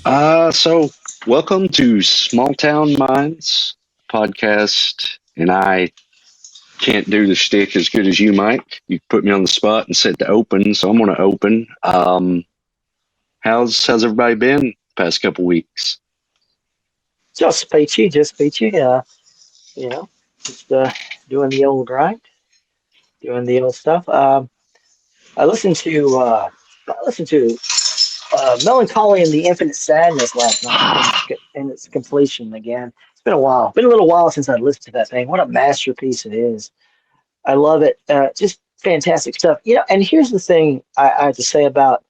So welcome to Small Town Minds podcast, and I can't do the shtick as good as you, Mike. You put me on the spot and said to open, so I'm going to open. How's everybody been the past couple weeks? Just peachy. You know, just doing the old grind, doing the old stuff. I listened to Melancholy and the Infinite Sadness last night in its completion again. It's been a while. Been a little while since I listened to that thing. What a masterpiece it is. I love it. Just fantastic stuff. And here's the thing I have to say about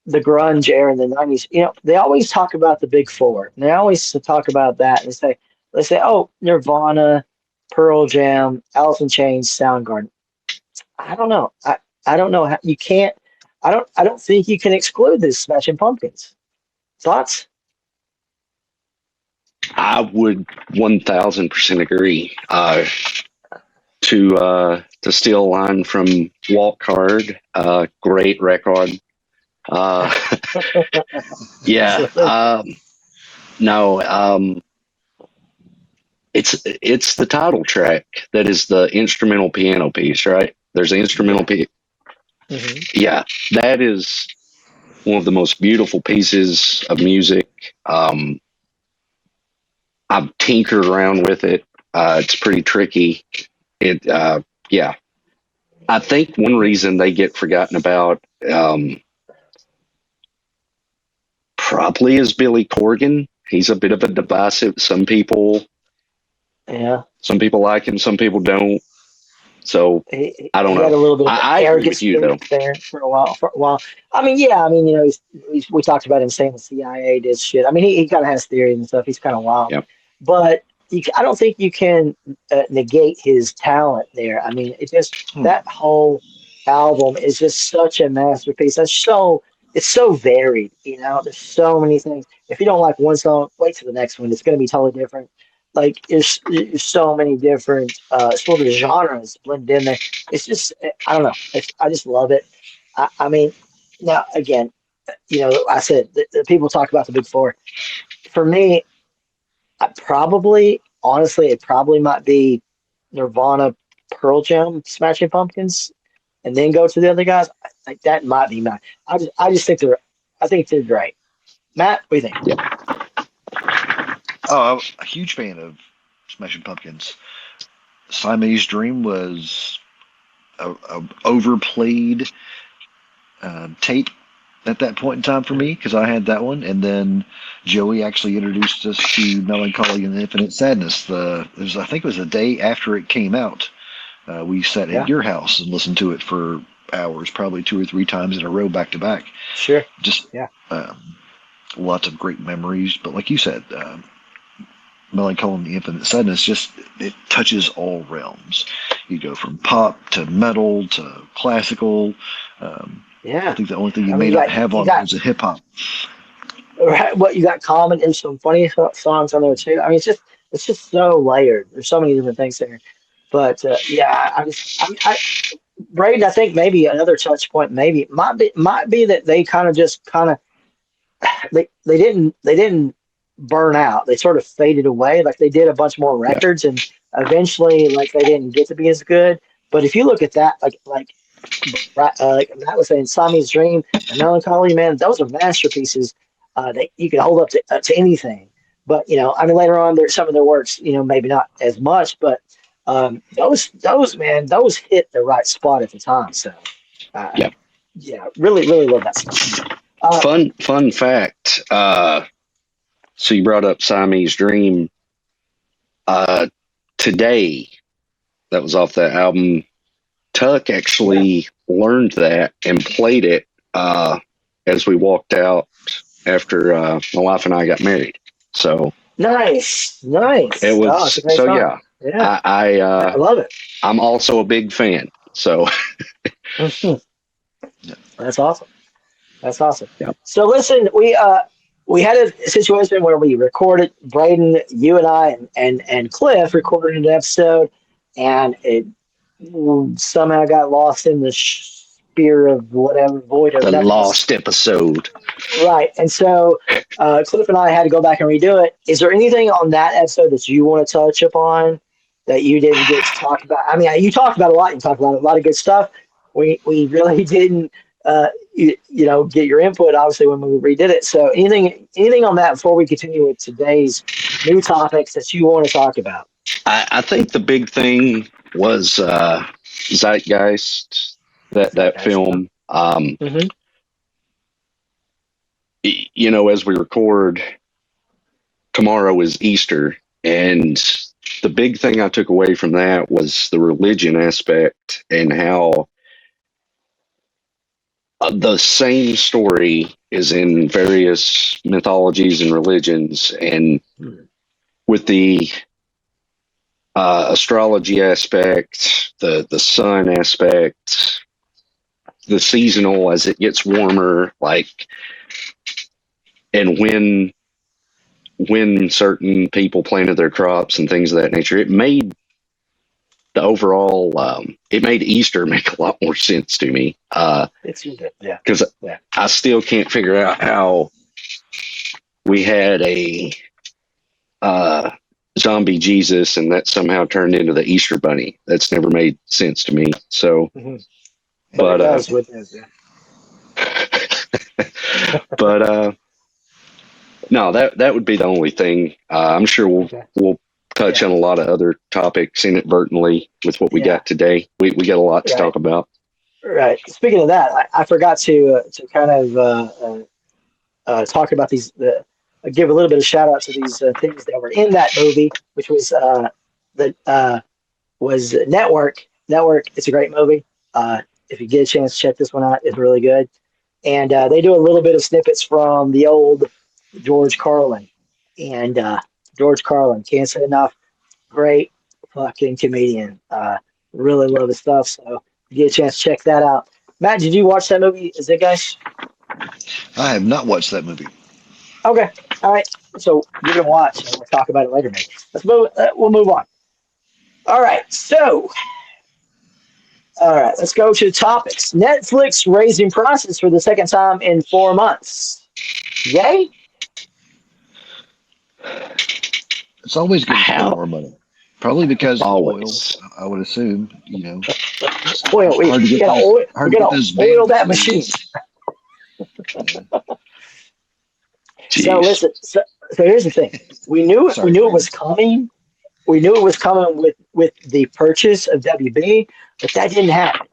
the grunge era in the 90s. They always talk about the big four. And they always talk about that. And they say, oh, Nirvana, Pearl Jam, Alice in Chains, Soundgarden. I don't know. I don't know how you can't. I don't think you can exclude this Smashing Pumpkins. Thoughts? I would 1000% agree. To steal a line from Walk Hard, great record. Uh, yeah. No. It's the title track that is the instrumental piano piece, right? There's an instrumental piece. Hmm. Yeah, that is one of the most beautiful pieces of music. I've tinkered around with it. It's pretty tricky. Yeah. I think one reason they get forgotten about probably is Billy Corgan. He's a bit of a divisive. Yeah. Some people like him, some people don't. So I don't He had know. a little bit of an I agree arrogant with you though. spirit there for a while. I mean, yeah. I mean, we talked about him saying the CIA did shit. I mean, he kind of has theories and stuff. He's kind of wild, Yeah. but I don't think you can negate his talent there. I mean, that whole album is just such a masterpiece. It's so varied. There's so many things. If you don't like one song, wait till the next one. It's going to be totally different. Like there's so many different sort of genres blended in there. It's just I don't know. I just love it. I mean, now again, I said the people talk about the big four. For me, honestly, it probably might be Nirvana, Pearl Jam, Smashing Pumpkins, and then go to the other guys. Like that might be mine. I just think they're great. Matt, what do you think? Yeah. Oh, I'm a huge fan of Smashing Pumpkins. Siamese Dream was a overplayed tape at that point in time for me because I had that one, and then Joey actually introduced us to Melancholy and Infinite Sadness. I think it was the day after it came out. We sat Yeah, at your house and listened to it for hours, probably two or three times in a row, back to back. sure. Just Yeah, lots of great memories. But like you said, Melancholy and the Infinite Sadness just it touches all realms. You go from pop to metal to classical. I yeah. think the only thing you I mean, may not have you on there got is a hip hop. right. What you got? Common and some funny songs on there too. I mean, it's just so layered. There's so many different things there. But yeah, Braden, I think maybe another touch point maybe might be that they kind of they didn't burn out. They sort of faded away. Like they did a bunch more Yeah. records, and eventually, like they didn't get to be as good. But if you look at that, like Matt was saying, Siamese Dream and Melancholy, man, those are masterpieces that you can hold up to anything. But I mean, later on, there's some of their works, maybe not as much, but those hit the right spot at the time. So, uh, Yeah. yeah, really, really love that stuff. Uh, Fun fact. So you brought up Siamese Dream. Uh, Today, that was off that album. Tuck yeah, actually learned that and played it as we walked out after my wife and I got married. So nice, it nice. Oh, it's a was great so song. yeah. Yeah, I I love it. I'm also a big fan. So Mhm. That's awesome. That's awesome. yeah, So listen, we had a situation where we recorded Braden, you and I, and Cliff recorded an episode, and it somehow got lost in the sphere of whatever, void of The nothingness. lost episode. Right. And so Cliff and I had to go back and redo it. Is there anything on that episode that you want to touch upon that you didn't get to talk about? I mean, you talked about a lot. You talked about a lot of good stuff. We really didn't, get your input, obviously, when we redid it. So anything on that before we continue with today's new topics that you want to talk about? I think the big thing was Zeitgeist, that film. Mm-hmm. As we record, tomorrow is Easter, and the big thing I took away from that was the religion aspect and how the same story is in various mythologies and religions, and with the astrology aspect, the sun aspect, the seasonal as it gets warmer, and when certain people planted their crops and things of that nature, it made the overall it made Easter make a lot more sense to me. Because I still can't figure out how we had a zombie Jesus and that somehow turned into the Easter Bunny. That's never made sense to me. So, but it does with this, but no, that would be the only thing. I'm sure we'll touch on a lot of other topics inadvertently with what we got today. We got a lot to talk about. Right. Speaking of that, I forgot to kind of talk about these. Give a little bit of shout out to these things that were in that movie, which was was Network. Network. It's a great movie. If you get a chance to check this one out, it's really good. And they do a little bit of snippets from the old George Carlin. And George Carlin, can't say enough. Great fucking comedian. Really love his stuff. So if you get a chance to check that out. Matt, did you watch that movie? Is it, guys? I have not watched that movie. Okay. All right. So give it a watch, and we'll talk about it later, maybe. We'll move on. All right. So, let's go to the topics. Netflix raising prices for the second time in 4 months. Yay? It's always good to spend more money. Probably because always. Oil, I would assume, Oil. We gotta oil that machine. So listen. So here's the thing. We knew it was coming. We knew it was coming with the purchase of WB, but that didn't happen.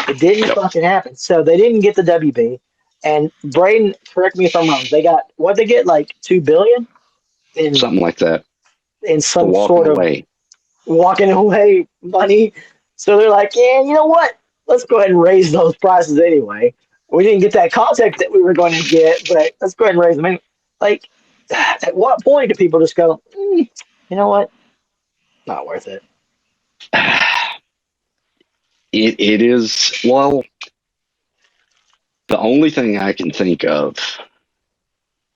It didn't fucking happen. So they didn't get the WB. And Braden, correct me if I'm wrong. They got what they get, like $2 billion in something like that. In some sort of walking away money. So they're like, yeah, you know what? Let's go ahead and raise those prices anyway. We didn't get that contact that we were going to get, but let's go ahead and raise them. Like, at what point do people just go, you know what? Not worth it. It is, well, the only thing I can think of,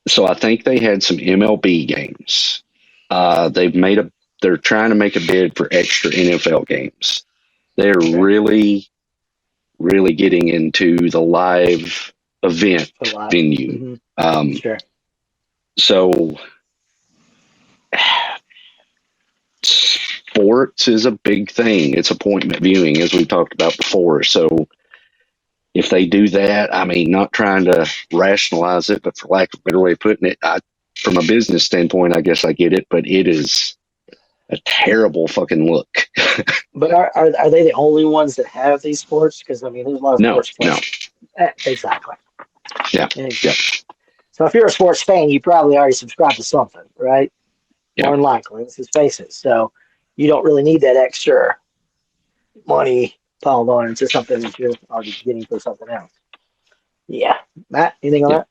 so I think they had some MLB games. They're trying to make a bid for extra NFL games. They're really, really getting into the live event venue. Sure. So sports is a big thing. It's appointment viewing, as we've talked about before. So if they do that, I mean, not trying to rationalize it, but for lack of a better way of putting it, from a business standpoint, I guess I get it, but it is a terrible fucking look. But are they the only ones that have these sports? Because, I mean, there's a lot of sports. No. Exactly. Yeah. So if you're a sports fan, you probably already subscribe to something, right? More than likely. Let's just face it. So you don't really need that extra money piled on into something that you're already getting for something else. Yeah. Matt, anything on that?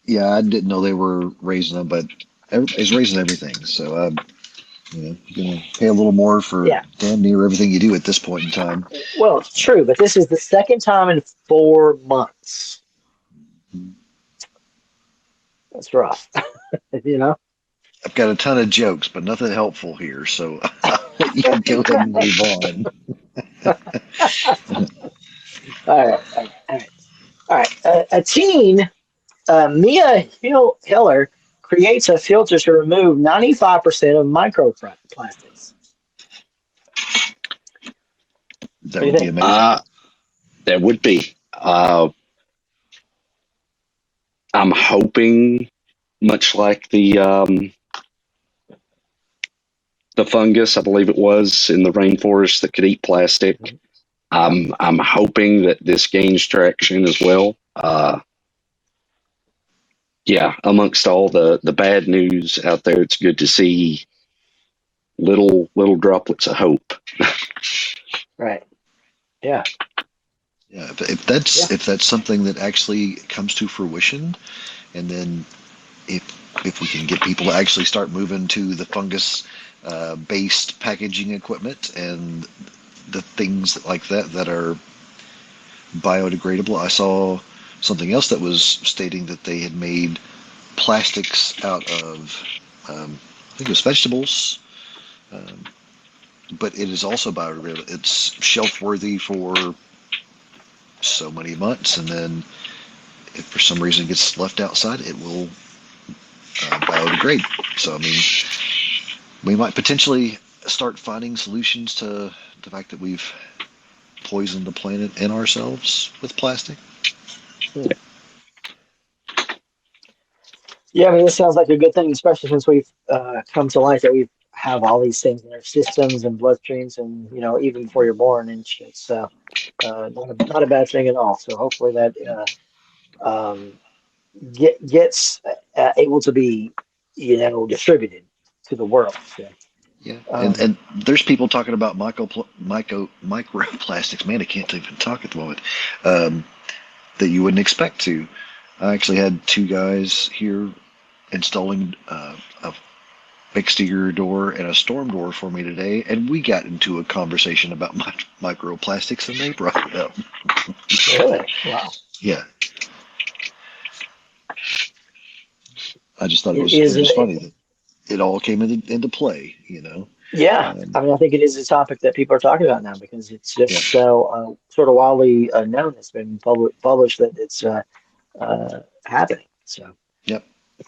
Yeah, I didn't know they were raising them, but it's raising everything. So, you're going to pay a little more for damn near everything you do at this point in time. Well, it's true, but this is the second time in 4 months. That's rough, I've got a ton of jokes, but nothing helpful here, so I'll let you go ahead and move on. All right. A teen, Hiller, creates a filter to remove 95% of microplastics. That What do you would be think? amazing. That would be. I'm hoping, much like the fungus, I believe it was in the rainforest that could eat plastic. I'm hoping that this gains traction as well. Yeah, amongst all the bad news out there, it's good to see little droplets of hope. Right. Yeah. Yeah, if that's something that actually comes to fruition, and then if we can get people to actually start moving to the fungus based packaging equipment and the things like that are biodegradable. I saw something else that was stating that they had made plastics out of I think it was vegetables, um, but it is also biodegradable. It's shelf worthy for so many months, and then if for some reason it gets left outside, it will biodegrade. So I mean, we might potentially start finding solutions to the fact that we've poisoned the planet and ourselves with plastic. Yeah, I mean, this sounds like a good thing, especially since we've come to light that we have all these things in our systems and bloodstreams, and even before you're born and shit. So, not a bad thing at all. So hopefully that um, gets able to be, distributed to the world. So, Yeah, um, and there's people talking about microplastics. Man, I can't even talk at the moment. Um, that you wouldn't expect to. I actually had two guys here installing a exterior door and a storm door for me today, and we got into a conversation about microplastics, and they brought it up. really, wow. Yeah, I just thought It it is. was funny that it all came into play. Yeah, Um, I mean, I think it is a topic that people are talking about now because it's yeah. just so sort of widely known. It's been published that it's happening. So, Yep.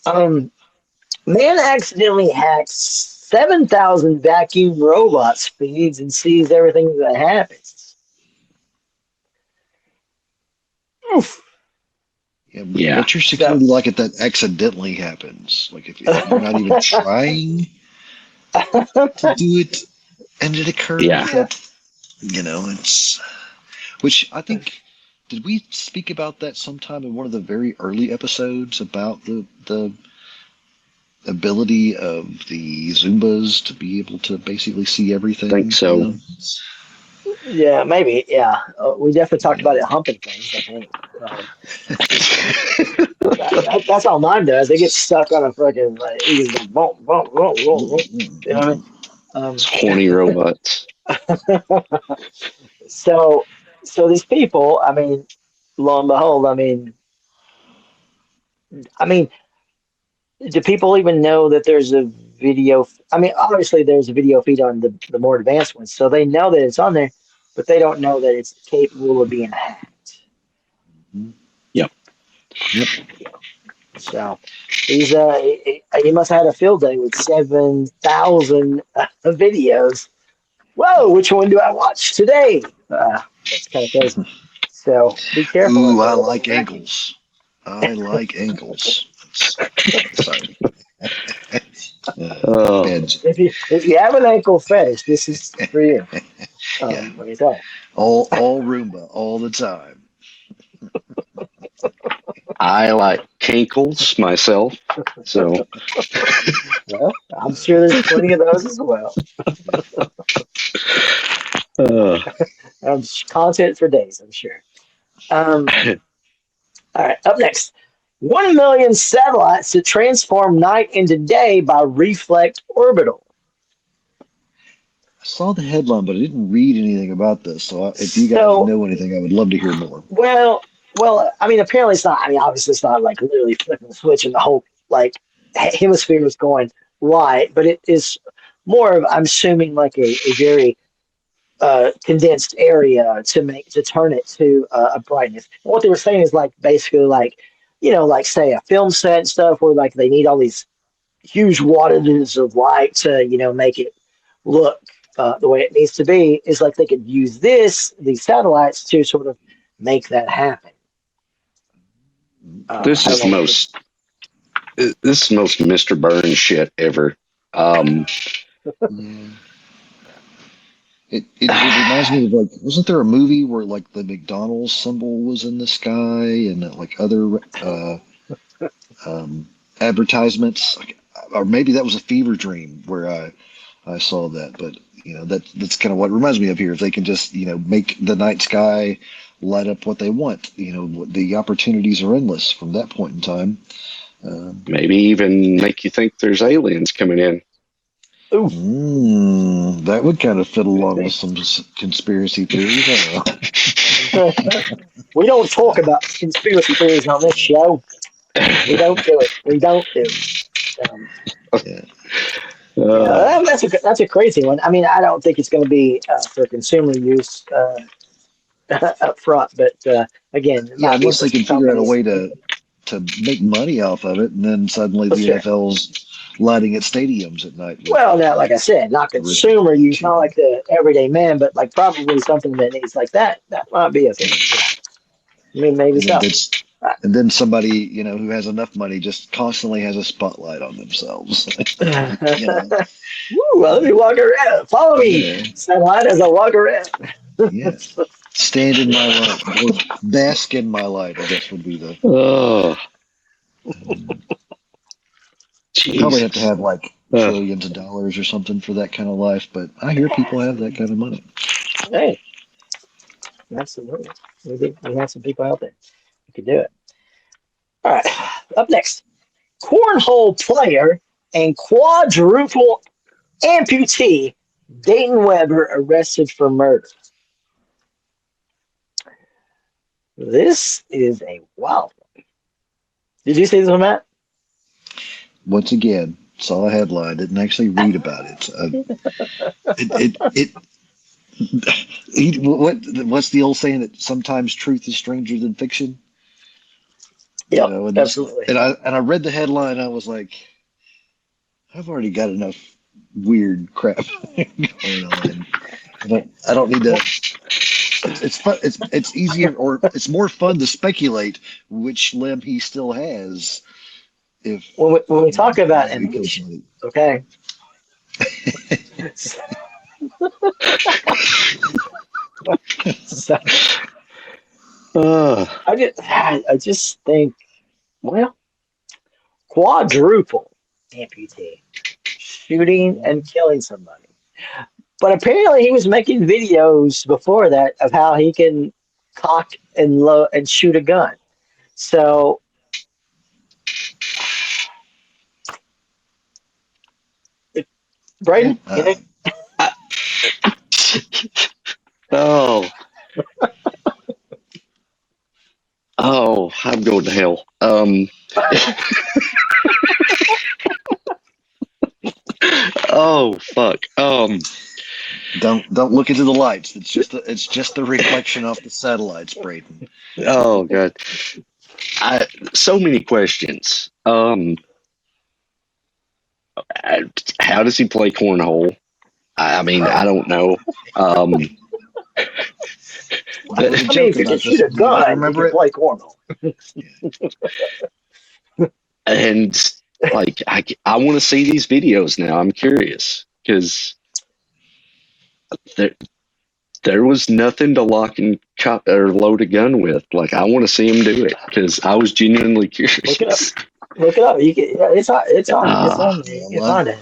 um, man accidentally hacks 7,000 vacuum robots feeds and sees everything that happens. Oof. Yeah. Yeah. What's your So, security like if that accidentally happens? Like if you're not even trying to do it and it occurs, Yeah. yeah, that it's which I think did we speak about that sometime in one of the very early episodes about the ability of the Zumbas to be able to basically see Think everything, so. yeah, maybe, yeah. We definitely talked Yeah. about it humping things. I think that's all mine does. They get stuck on a fucking like you just go boom, boom, boom, boom, boom. You know what It's horny robots. So, so these people, I mean, lo and behold, I mean, do people even know that there's a video? I mean, obviously there's a video feed on the more advanced ones, so they know that it's on there, but they don't know that it's capable of being hacked. Yep. Yep. So he's he must have had a field day with 7,000 videos. Whoa, which one do I watch today? That's kind of crazy. So be careful Ooh, out I there with those like vacuums. ankles. I like ankles. Sorry. Oh, Bad. If you have an ankle fetish, this is for you. Yeah. Let me tell you. All Roomba all the time. I like cankles myself. So, Well, I'm sure there's plenty of those as well. uh, Content for days, I'm sure. Um, all right, up next. 1 million satellites to transform night into day by Reflect Orbital. I saw the headline, but I didn't read anything about this. So if you guys So, know anything, I would love to hear more. well, I mean, apparently it's not. I mean, obviously it's not like literally flipping the switch and the whole like hemisphere is going. light, but it is more of, I'm assuming, like a very condensed area to turn it to a brightness. And what they were saying is like basically like, like say a film set and stuff where like they need all these huge wattages of light to make it look the way it needs to be. Is like they could use these satellites to sort of make that happen. This I is don't the know. most this is the most Mr. Burns shit ever. Yeah. It reminds me of like, wasn't there a movie where like the McDonald's symbol was in the sky and like other um, advertisements, or maybe that was a fever dream where I saw that. But that's kind of what it reminds me of here. If they can just make the night sky light up what they want, the opportunities are endless from that point in time. Maybe even make you think there's aliens coming in. Ooh, That would kind of fit could along with be. some conspiracy theories. I We don't talk about conspiracy theories on this show. We don't do it. We don't do it. don't know. Yeah, Uh, that's a crazy one. I mean, I don't think it's going to be for consumer use up front, but again, it Yeah, might be unless for they some can figure out a companies. way to make money off of it, and then suddenly Well, the sure. NFL's lighting at stadiums at night with Well, now, like I said, not terrific consumer use, not shooting. like the everyday man, but like probably something that needs like that. That might be a thing. I mean, maybe And then so. that's and then somebody who has enough money just constantly has a spotlight on themselves. Woo, well, let me walk around. Follow me. Yeah, Satellite as I walk around. yeah. Stand in my light or bask in my light, I guess would be the. oh, They probably have to Jesus. have like trillions of dollars or something for that kind of life, but I hear people have that kind of money. Hey, absolutely. We have some people out there who can do it. All right. Up next, cornhole player and quadruple amputee Dayton Webber arrested for murder. This is a wild one. Did you see this one, Matt? Once again, saw a headline, didn't actually read about it. It what's the old saying that sometimes truth is stranger than fiction? Yep, And this absolutely. and I read the headline, I was like, I've already got enough weird crap going on. I don't need to. It's fun. It's easier or it's more fun to speculate which limb he still has if When we talk about he kills amnesia, somebody. okay? So Uh, I just think, well, quadruple amputee shooting and killing somebody. But apparently he was making videos before that of how he can cock and load and shoot a gun. So Yeah. Braden, you know, I, oh, I'm going to hell. Oh, fuck. Don't look into the lights. It's just the reflection off the satellites, Braden. Oh, God. So many questions. How does he play cornhole? I mean, I don't know. Um, There was a I mean, joke if you can about shoot this. a Do you guys gun, you remember can it? play cornhole. and like, I want to see these videos now. I'm curious because there, there was nothing to lock and or load a gun with. Like, I want to see him do it because I was genuinely Look it up. curious. Look it up. You can, yeah, it's on Ah, there. You can Well, find it.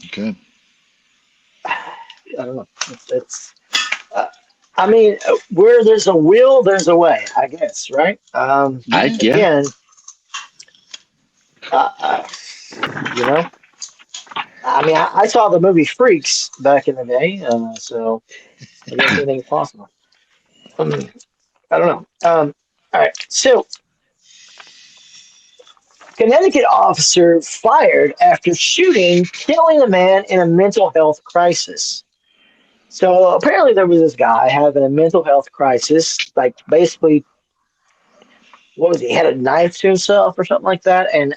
okay. I don't know. It's uh, I mean, where there's a will, there's a way, I guess, right? Yeah. yeah. Again, uh, uh, you know, I mean, I saw the movie Freaks back in the day, so I guess anything's possible. Um, I don't know. All right, so Connecticut officer fired after shooting, killing a man in a mental health crisis. So apparently there was this guy having a mental health crisis, like basically, what was he? He had a knife to himself or something like that, and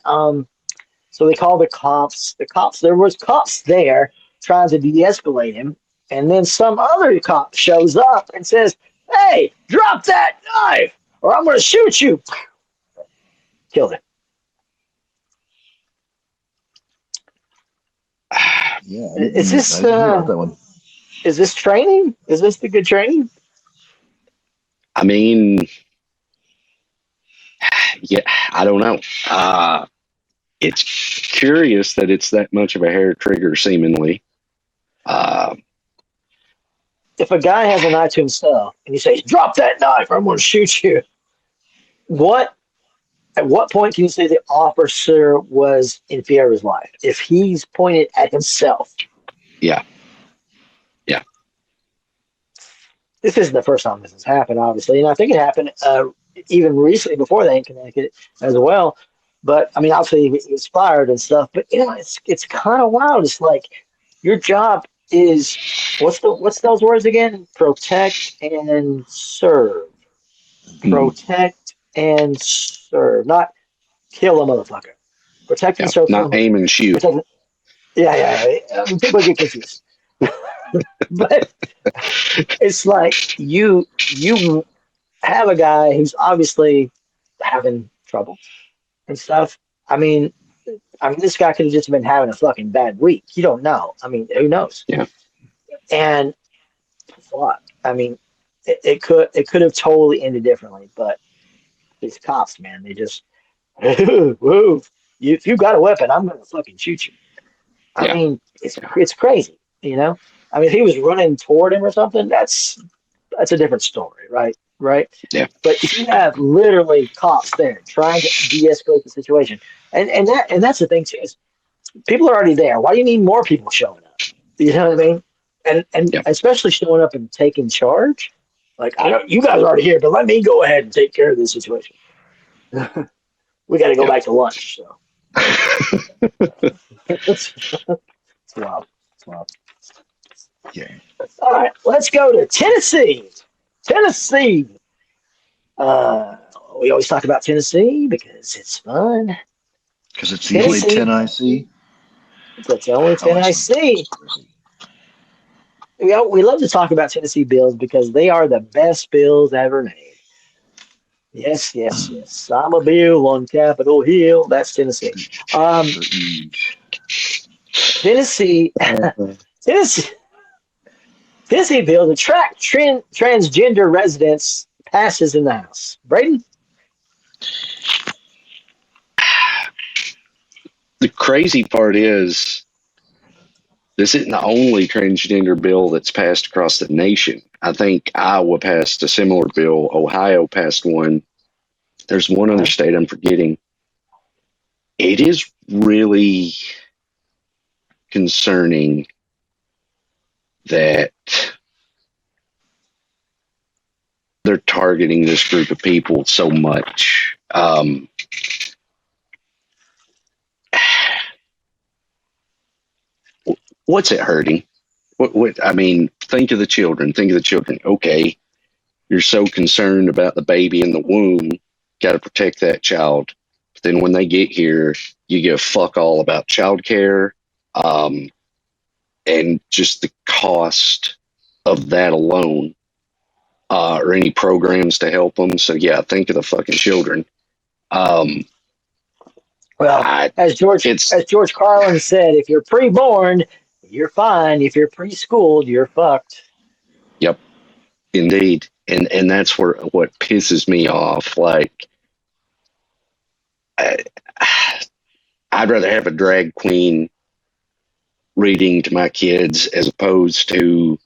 so they called the cops. There was cops there trying to de-escalate him, and then some other cop shows up and says, "Hey, drop that knife, or I'm going to shoot you." Killed him. Yeah, Is this I didn't hear about that one. is this training? Is this the good training? I mean, yeah, I don't know. It's curious that it's that much of a hair trigger, seemingly. If a guy has a knife to himself and you say, "Drop that knife, or I'm going to shoot you," what at what point can you say the officer was in fear of his life? If he's pointed at himself. Yeah. Yeah. This isn't the first time this has happened, obviously, and I think it happened even recently before that in Connecticut as well. But I mean, obviously he was fired and stuff. But you know, it's kind of wild. It's like your job is what's those words again? Protect and serve. Protect and serve, not kill a motherfucker. Protect and Yeah. serve. Not aim and shoot. Yeah. People get confused. But it's like you have a guy who's obviously having trouble and stuff. This guy could have just been having a fucking bad week. You don't know. I mean, who knows? Yeah. And fuck. I mean, it could have totally ended differently, but these cops, man, they just woo. If you got a weapon, I'm gonna fucking shoot you. I Yeah. mean, it's crazy, you know. I mean, if he was running toward him or something, that's a different story, right? Right. Yeah. But if you have literally cops there trying to de-escalate the situation, and that's the thing too, is people are already there. Why do you need more people showing up? You know what I mean? And Yeah. especially showing up and taking charge. Like, I don't, you guys are already here, but let me go ahead and take care of this situation. We got to go back to lunch. So it's wild. It's wild. Yeah. All right, let's go to Tennessee. Tennessee. We always talk about Tennessee because it's fun. Because it's the only 10 I see. That's the only 10 I see. We love to talk about Tennessee bills because they are the best bills ever made. Yes. I'm a bill on Capitol Hill. That's Tennessee. Tennessee. Tennessee bill to track transgender residents passes in the House. Braden? The crazy part is this isn't the only transgender bill that's passed across the nation. I think Iowa passed a similar bill. Ohio passed one. There's one other state I'm forgetting. It is really concerning that they're targeting this group of people so much. What's it hurting? I mean, think of the children. Think of the children. Okay, you're so concerned about the baby in the womb, got to protect that child. But then when they get here, you give fuck all about childcare, and just the cost of that alone, or any programs to help them. So yeah, think of the fucking children. As George Carlin said, if you're pre-born, you're fine. If you're preschooled, you're fucked. Yep, indeed, and that's what pisses me off. Like, I'd rather have a drag queen reading to my kids as opposed to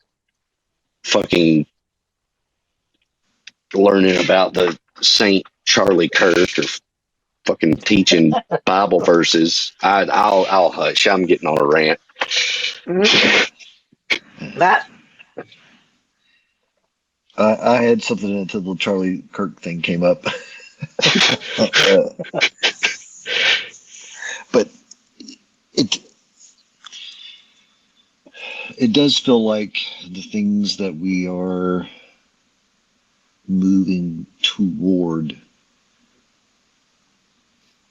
fucking learning about the Saint Charlie Kirk or fucking teaching Bible verses. I'll hush. I'm getting on a rant. Matt? I had something until the Charlie Kirk thing came up. but it it does feel like the things that we are moving toward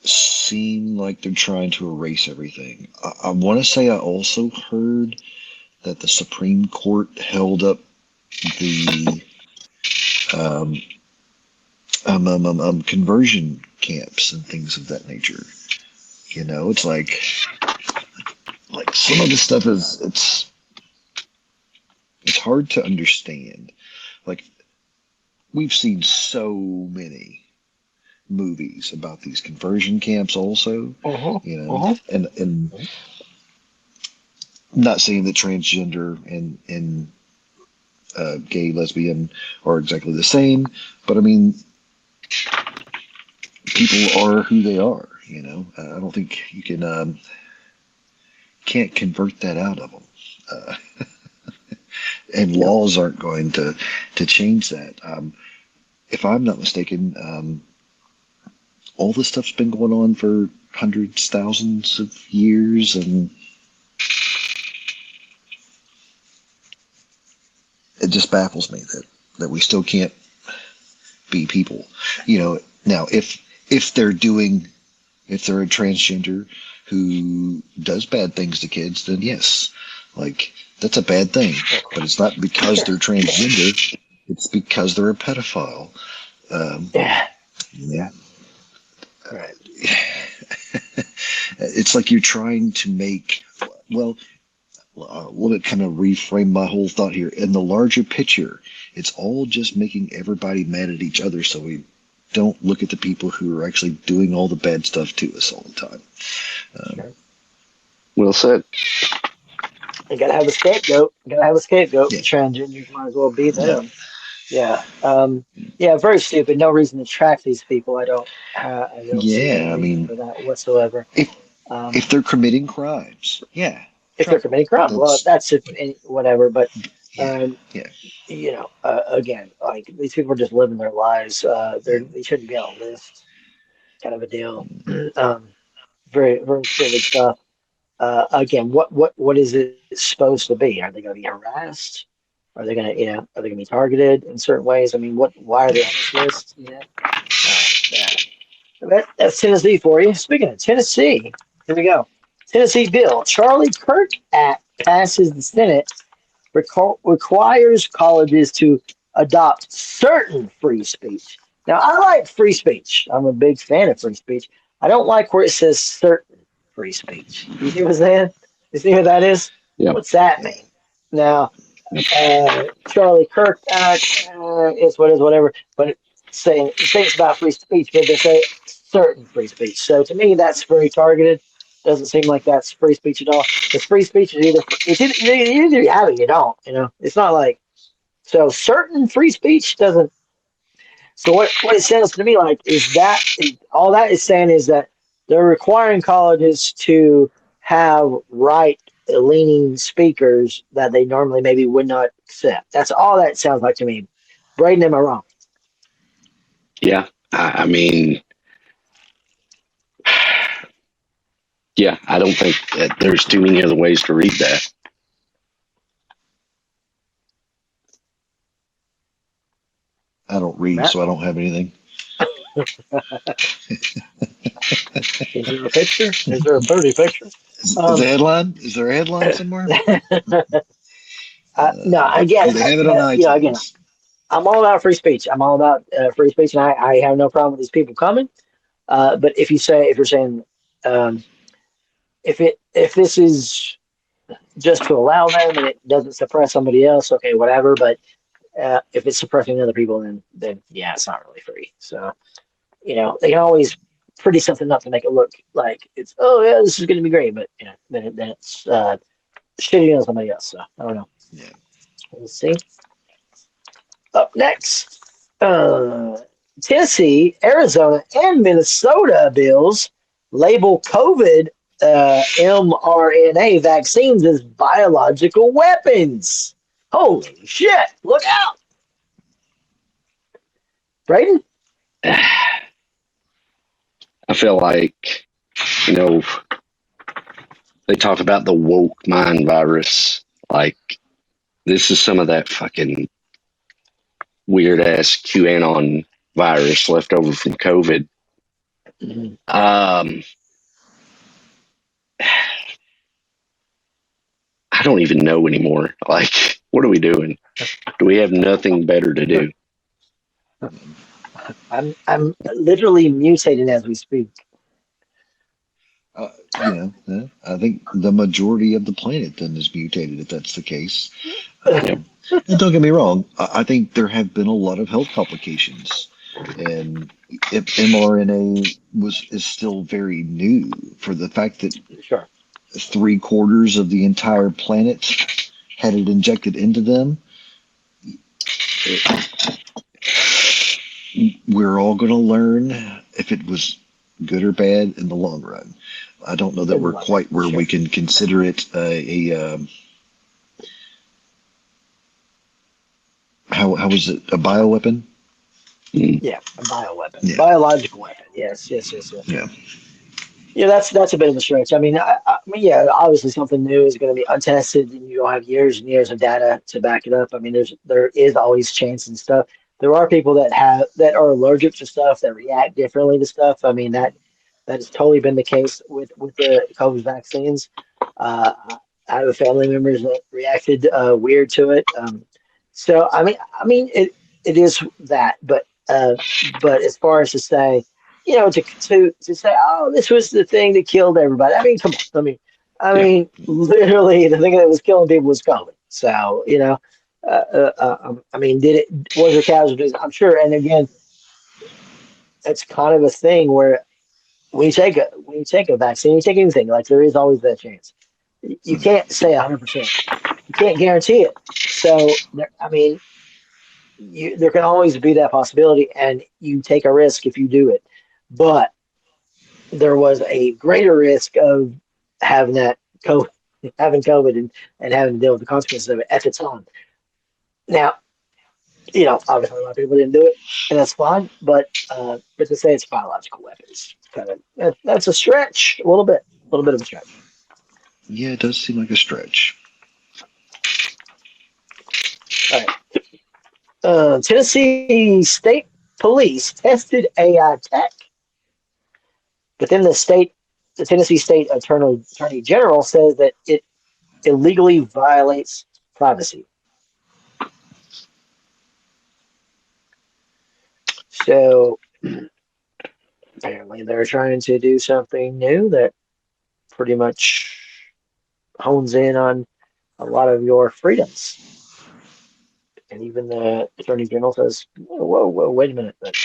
seem like they're trying to erase everything. I want to say I also heard that the Supreme Court held up the conversion camps and things of that nature. You know, it's like some of the stuff it's hard to understand. Like, we've seen so many movies about these conversion camps also, you know, and not saying that transgender and gay, lesbian are exactly the same, but I mean, people are who they are, you know. I don't think you can't convert that out of them. Uh, and laws aren't going to change that. If I'm not mistaken, all this stuff's been going on for hundreds, thousands of years, and it just baffles me that we still can't be people. You know, now if they're a transgender who does bad things to kids, then yes, like, that's a bad thing. But it's not because they're transgender; it's because they're a pedophile. Yeah. Right. It's like you're trying to make, well, let me kind of reframe my whole thought here. In the larger picture, it's all just making everybody mad at each other, so we don't look at the people who are actually doing all the bad stuff to us all the time. Well said. You gotta have a scapegoat. You gotta have a scapegoat. Yeah. Transgenders might as well be them. Yeah. Yeah. Very stupid. No reason to track these people. I don't see any Yeah, I reason mean, for that whatsoever. if they're committing crimes, yeah, If they're committing crime, well, that's whatever. But yeah, yeah. again, like, these people are just living their lives. They shouldn't be on a list, kind of a deal. Very, very silly stuff. Again, what is it supposed to be? Are they going to be harassed? Are they going to, are they going to be targeted in certain ways? I mean, why are they on this list? That's Tennessee for you. Speaking of Tennessee, here we go. Tennessee BILL Charlie Kirk Act passes the Senate, requires colleges to adopt certain free speech. Now, I like free speech. I'm a big fan of free speech. I don't like where it says certain free speech. You see what I'm saying? You see what that is? Yeah. What's that mean? Now, Charlie Kirk Act, it's what is whatever, but it thinks about free speech, but they say certain free speech. So to me, that's very targeted. Doesn't seem like that's free speech at all. Because free speech is either you have it or you don't. It's not like, so certain free speech doesn't. So what it sounds to me like all that is saying is that they're requiring colleges to have right-leaning speakers that they normally maybe would not accept. That's all that sounds like to me. Braden, am I wrong? Yeah. I mean, yeah, I don't think that there's too many other ways to read that. I don't read, Matt? so I don't have anything. Is there a picture? Is there a pretty picture? Is the headline? Is there a headline somewhere? No, again, Do they have it on again, iTunes? I'm all about free speech. I'm all about free speech, and I have no problem with these people coming. But if you're saying, um, if this is just to allow them and it doesn't suppress somebody else, okay, whatever. But if it's suppressing other people, then yeah, it's not really free. So they can always pretty something up to make it look like it's, oh yeah, this is going to be great, but then it's shitting on somebody else. So I don't know. Yeah. Let's see. Up next, Tennessee, Arizona, and Minnesota bills label COVID mRNA vaccines as biological weapons. Holy shit! Look out, Braden. I feel like, They talk about the woke mind virus. Like, this is some of that fucking weird ass QAnon virus left over from COVID. Mhm. I don't even know anymore. Like, what are we doing? Do we have nothing better to do? I'm literally mutating as we speak. I think the majority of the planet then is mutated if that's the case. Yep. And don't get me wrong, I think there have been a lot of health complications, and if mRNA is still very new for the fact that Sure. 3/4 of the entire planet had it injected into them. We're all going to learn if it was good or bad in the long run. I don't know that we're quite where we can consider it how was it, a bioweapon? Yeah, a bioweapon, Yeah. biological weapon. Yes. Yeah. Yeah, that's a bit of a stretch. I mean, yeah, obviously something new is going to be untested, and you don't have years and years of data to back it up. I mean, there is always chance and stuff. There are people that are allergic to stuff that react differently to stuff. I mean, that has totally been the case with the COVID vaccines. I have family members that reacted weird to it. So it is that, but as far as to say, to say, oh, this was the thing that killed everybody. I mean, come on. Literally, the thing that was killing people was COVID. So, I mean, was there casualties? I'm sure. And again, it's kind of a thing where when you take a vaccine, you take anything, like there is always that chance. You can't say 100%. You can't guarantee it. So, there can always be that possibility, and you take a risk if you do it. But there was a greater risk of having that COVID, having COVID and having to deal with the consequences of it at the time. Now, obviously a lot of people didn't do it, and that's fine. But to say it's a biological weapon is kind of that's a stretch, a little bit of a stretch. Yeah, it does seem like a stretch. All right. Tennessee State Police tested AI tech, but then the Tennessee State Attorney General says that it illegally violates privacy. So apparently they're trying to do something new that pretty much hones in on a lot of your freedoms. And even the Attorney General says, whoa, wait a minute. But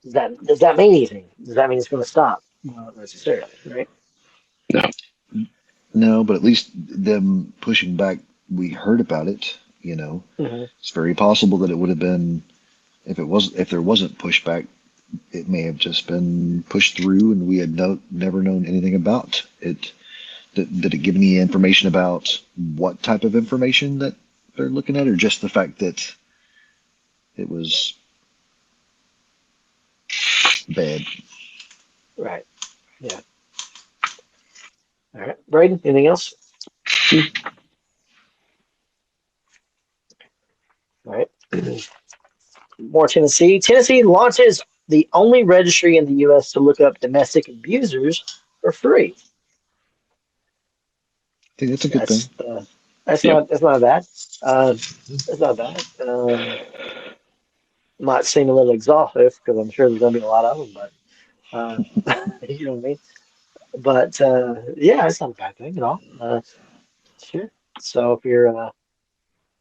does that mean anything? Does that mean it's going to stop? Not necessarily, right? No. No, but at least them pushing back, we heard about it, Mm-hmm. It's very possible that it would have been, if there wasn't pushback, it may have just been pushed through and we had never known anything about it. Did it give any information about what type of information that they're looking at, or just the fact that it was bad? Right. Yeah. All right. Braden, anything else? All right. More Tennessee. Tennessee launches the only registry in the U.S. to look up domestic abusers for free. I think that's a good thing. That's Yep. not bad. That's not bad. Might seem a little exhaustive because I'm sure there's going to be a lot of them, but you know what I mean. But yeah, it's not a bad thing at all. Sure. So if you're out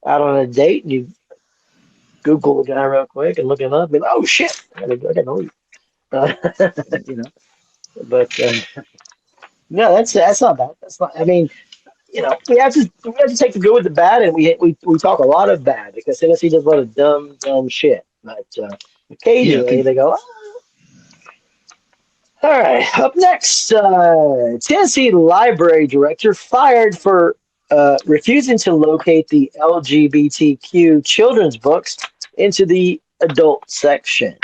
on a date and you Google the guy real quick and look him up, and be like, oh shit, I gotta leave. You know, but no, that's not bad. That's not. I mean, we have to take the good with the bad, and we talk a lot of bad because Tennessee does a lot of dumb shit. But occasionally they go. Oh. All right, up next, Tennessee library director fired for refusing to locate the LGBTQ children's books into the adult section.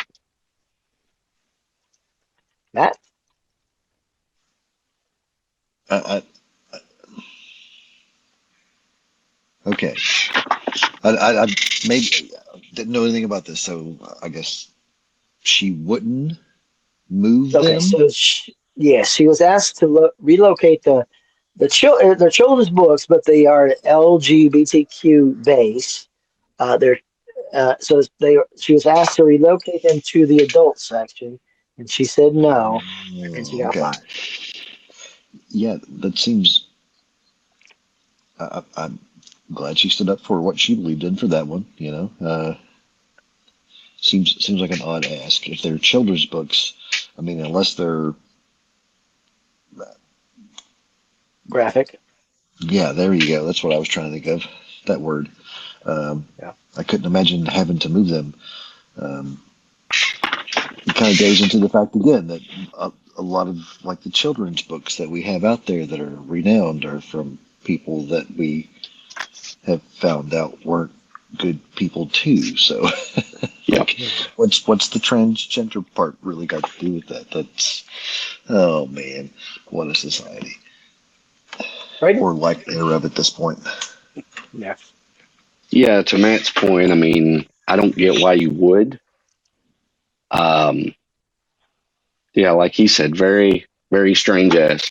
Matt? I Okay. I maybe didn't know anything about this, so I guess she wouldn't move Okay, them. so she was asked to relocate their children's books, but they are LGBTQ based. They're so she was asked to relocate them to the adult section, and she said no, and she Oh, got okay. fired. Yeah, that seems. I'm glad she stood up for what she believed in for that one. Seems like an odd ask. If they're children's books, I mean, unless they're. Graphic. Yeah, there you go. That's what I was trying to think of. That word. Um, Yeah. I couldn't imagine having to move them. Um, it kind of goes into the fact again that a lot of like the children's books that we have out there that are renowned are from people that we have found out weren't good people too. So, Yeah. like, what's the transgender part really got to do with that? That's oh man, what a society, Right? or lack thereof at this point. Yeah. Yeah, to Matt's point, I mean, I don't get why you would. Um, yeah, like he said, very, very strange ass.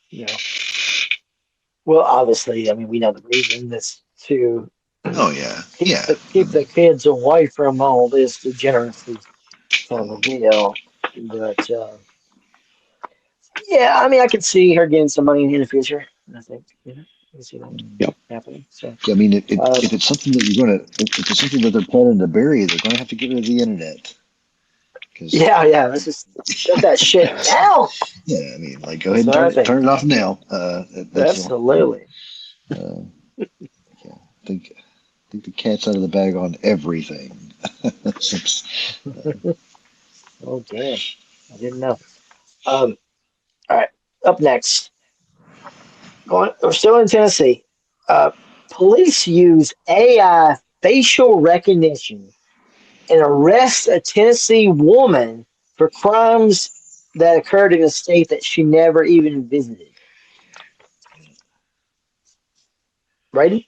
Yeah. Well, obviously, I mean, we know the reason. That's to Oh yeah, keep yeah. the kids away from all this degeneracy kind of a deal. But yeah, I mean, I could see her getting some money in the future. I think I can see that Yep. happening. So I mean, um, if it's something that if it's something that they're planning to bury, they're going to have to get rid of the internet. Because yeah, let's just shut that shit down. yeah, I mean, like go ahead That's and what I think. turn it off now. That's all. Absolutely. Uh, yeah, think the cat's out of the bag on everything. Oh damn, I didn't know. Um, all right, up next. We're still in Tennessee. Uh, Police use AI facial recognition and arrest a Tennessee woman for crimes that occurred in a state that she never even visited. Right?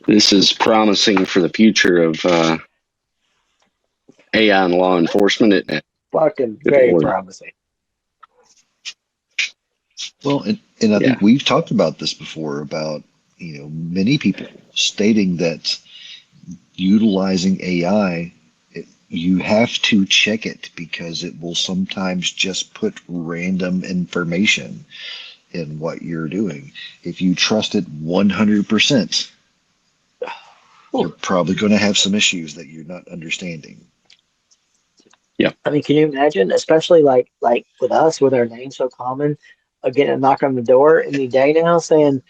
This is promising for the future of AI and law enforcement. Fucking Good very Lord. promising. Well, and I Yeah. think we've talked about this before about many people stating that utilizing AI, you have to check it because it will sometimes just put random information in what you're doing. If you trust it 100%, you're probably going to have some issues that you're not understanding. Yeah. I mean, can you imagine, especially like with us, with our name so common, getting a knock on the door any day now saying,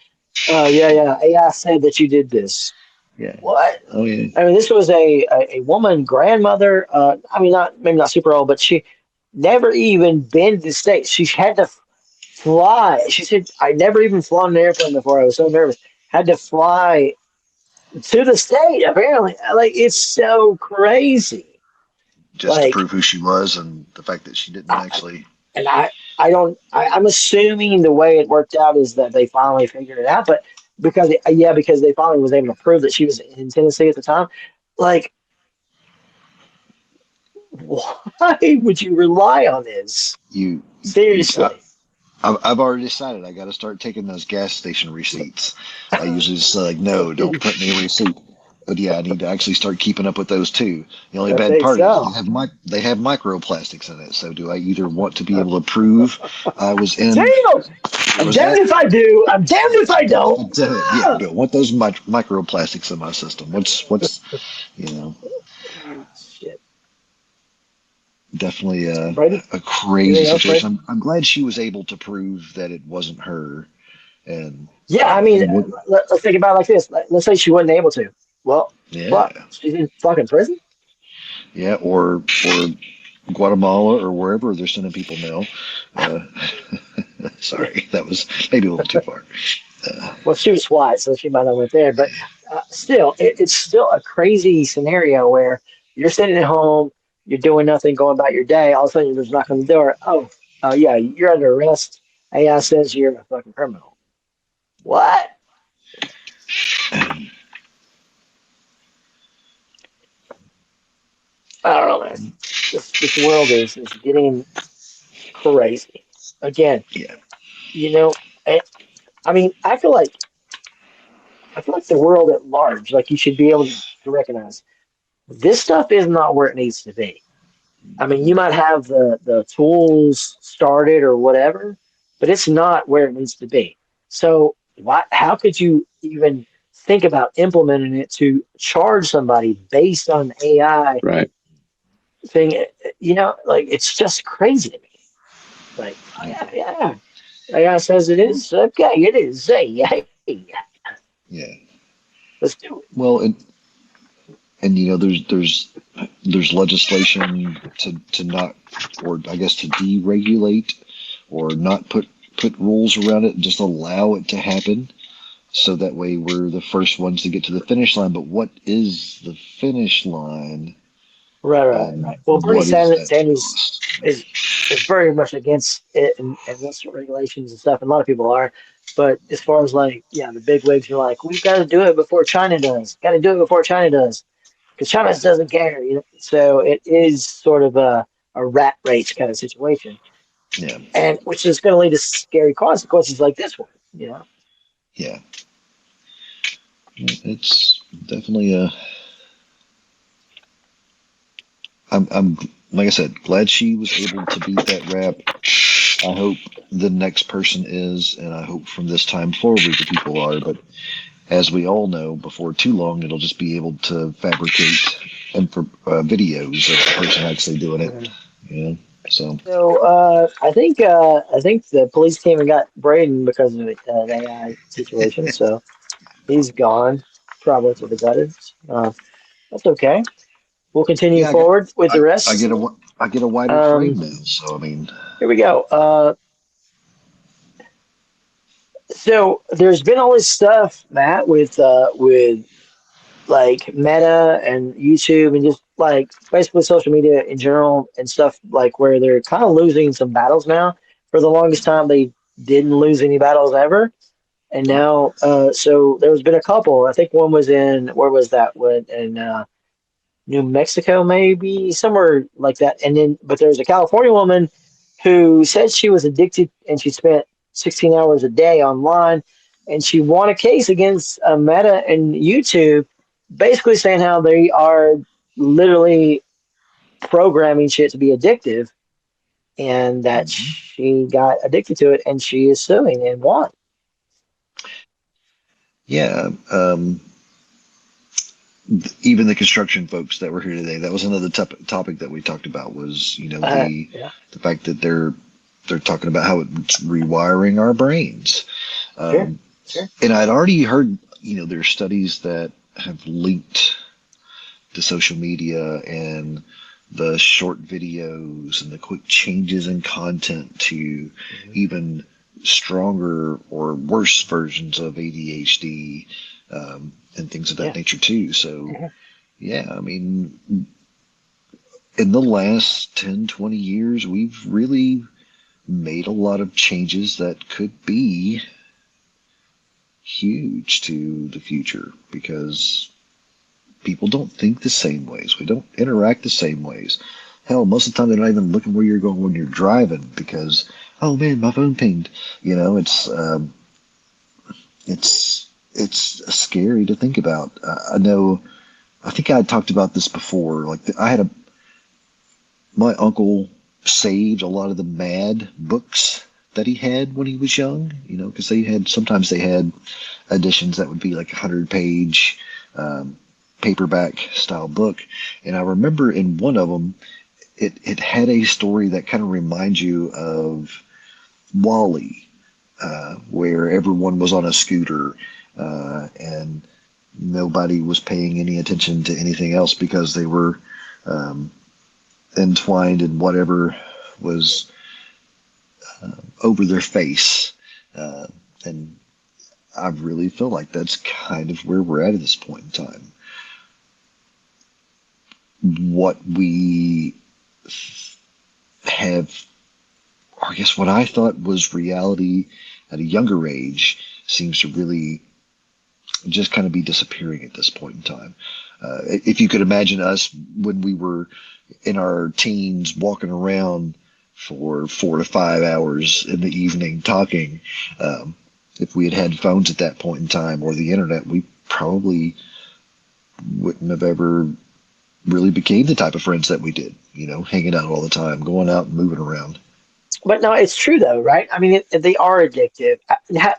yeah, AI said that you did this. Yeah. What? Oh yeah. I mean, this was a woman, grandmother. I mean, maybe not super old, but she never even been to the States. She had to fly. She said, I never even flown an airplane before. I was so nervous. Had to fly to the state, apparently. Like, it's so crazy. Just to Like, prove who she was and the fact that she didn't I, actually. and I don't, I'm assuming the way it worked out is that they finally figured it out, but because they finally was able to prove that she was in Tennessee at the time. Like, why would you rely on this? You, Seriously. I've already decided I got to start taking those gas station receipts. I usually just say like, no, don't print me a receipt. But yeah, I need to actually start keeping up with those too. The only I bad think part is so. they have microplastics in it. So do I either want to be able to prove I was in Damn! where I'm was damned that? if I do. I'm damned if I don't. Yeah, Ah! do I want those microplastics in my system? What's you know Shit. definitely Brady, a crazy anything else, Brady? situation. I'm glad she was able to prove that it wasn't her, and Yeah, I mean, and what let's think about it like this. Let's say she wasn't able to. Well, yeah. fuck. She's in fucking prison. Yeah, or Guatemala or wherever they're sending people mail. Uh, sorry, that was maybe a little too far. Well, she was white, so she might not went there. But still, it's still a crazy scenario where you're sitting at home, you're doing nothing, going about your day. All of a sudden, there's a knock on the door. Oh, yeah, you're under arrest. AI says you're a fucking criminal. What? I don't know, man. This world is getting crazy. Again, Yeah. you know, I, I mean, I feel like the world at large, like you should be able to recognize this stuff is not where it needs to be. I mean, you might have the tools started or whatever, but it's not where it needs to be. So why? How could you even think about implementing it to charge somebody based on AI Right. thing? You know, like it's just crazy to me. Like, oh, Yeah. yeah, AI says it is. Okay, it is. Hey, Yeah. let's do it. Well, and there's legislation to not, or I guess to deregulate or not put rules around it and just allow it to happen. So that way we're the first ones to get to the finish line. But what is the finish line, and Right. Well, Bernie what is that Sanders cost? is very much against it and those sort of regulations and stuff, and a lot of people are. But as far as like, yeah, the big wigs are like, we've got to do it before China does. Got to do it before China does, because China doesn't care. You know? So it is sort of a rat race kind of situation, Yeah. and which is going to lead to scary consequences like this one. You know. Yeah. It's definitely a. I'm like I said, glad she was able to beat that rap. I hope the next person is, and I hope from this time forward the people are. But as we all know, before too long, it'll just be able to fabricate and videos of the person actually doing it. Mhm. You know, so So I think the police came and got Braden because of the AI situation. So he's gone, probably to the gutters. That's okay. We'll continue yeah, I get forward with the I rest. get a I get a wider Um, frame now. So I mean, here we go. So there's been all this stuff, Matt, with like Meta and YouTube and just like basically social media in general and stuff like where they're kind of losing some battles now. For the longest time, they didn't lose any battles ever, and now, so there's been a couple. I think one was in where was that? One in New Mexico, maybe somewhere like that. And then, but there's a California woman who said she was addicted and she spent 16 hours a day online, and she won a case against Meta and YouTube, basically saying how they are literally programming shit to be addictive, and that mhm. she got addicted to it, and she is suing and won. Yeah. Even the construction folks that were here today, that was another topic that we talked about was, Yeah, the fact that they're talking about how it's rewiring our brains. sure, Um, sure. and I'd already heard, there's studies that have linked to social media and the short videos and the quick changes in content to Mhm. even stronger or worse versions of ADHD, and things of that Yeah. nature too. So, Mhm. yeah, I mean, in the last 10, 20 years, we've really made a lot of changes that could be huge to the future because people don't think the same ways. We don't interact the same ways. Hell, most of the time they're not even looking where you're going when you're driving because, oh man, my phone pinged. It's scary to think about. I know. I think I had talked about this before. Like I had my uncle saved a lot of the Mad books that he had when he was young. Because sometimes they had editions that would be like 100-page paperback style book. And I remember in one of them, it had a story that kind of reminds you of Wally, where everyone was on a scooter, and nobody was paying any attention to anything else because they were um, entwined in whatever was over their face. Uh, and I really feel like that's kind of where we're at this point in time. What we have or I guess what I thought was reality at a younger age seems to really just kind of be disappearing at this point in time. If you could imagine us when we were in our teens walking around for 4 to 5 hours in the evening talking, if we had had phones at that point in time or the internet, we probably wouldn't have ever really became the type of friends that we did, hanging out all the time, going out and moving around. But no, it's true though, right? I mean, they are addictive.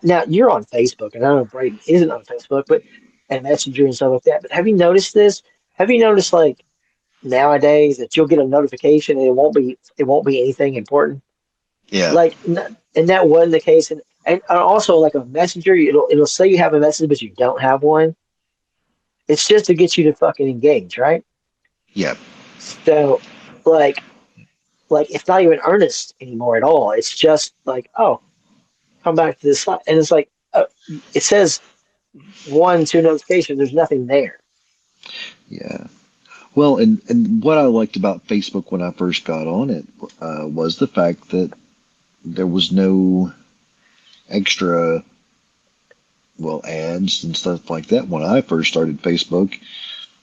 Now you're on Facebook, and I know Braden isn't on Facebook, but and Messenger and stuff like that. But have you noticed this? Have you noticed like nowadays that you'll get a notification and it won't be anything important? Yeah. Like, and that wasn't the case. And also like a Messenger, it'll say you have a message, but you don't have one. It's just to get you to fucking engage, right? Yeah. So, like, it's not even earnest anymore at all. It's just like, oh, come back to this slide, and it's like, it says 1, 2 notification. There's nothing there. Yeah. Well, and what I liked about Facebook when I first got on it was the fact that there was no extra, well, ads and stuff like that when I first started Facebook.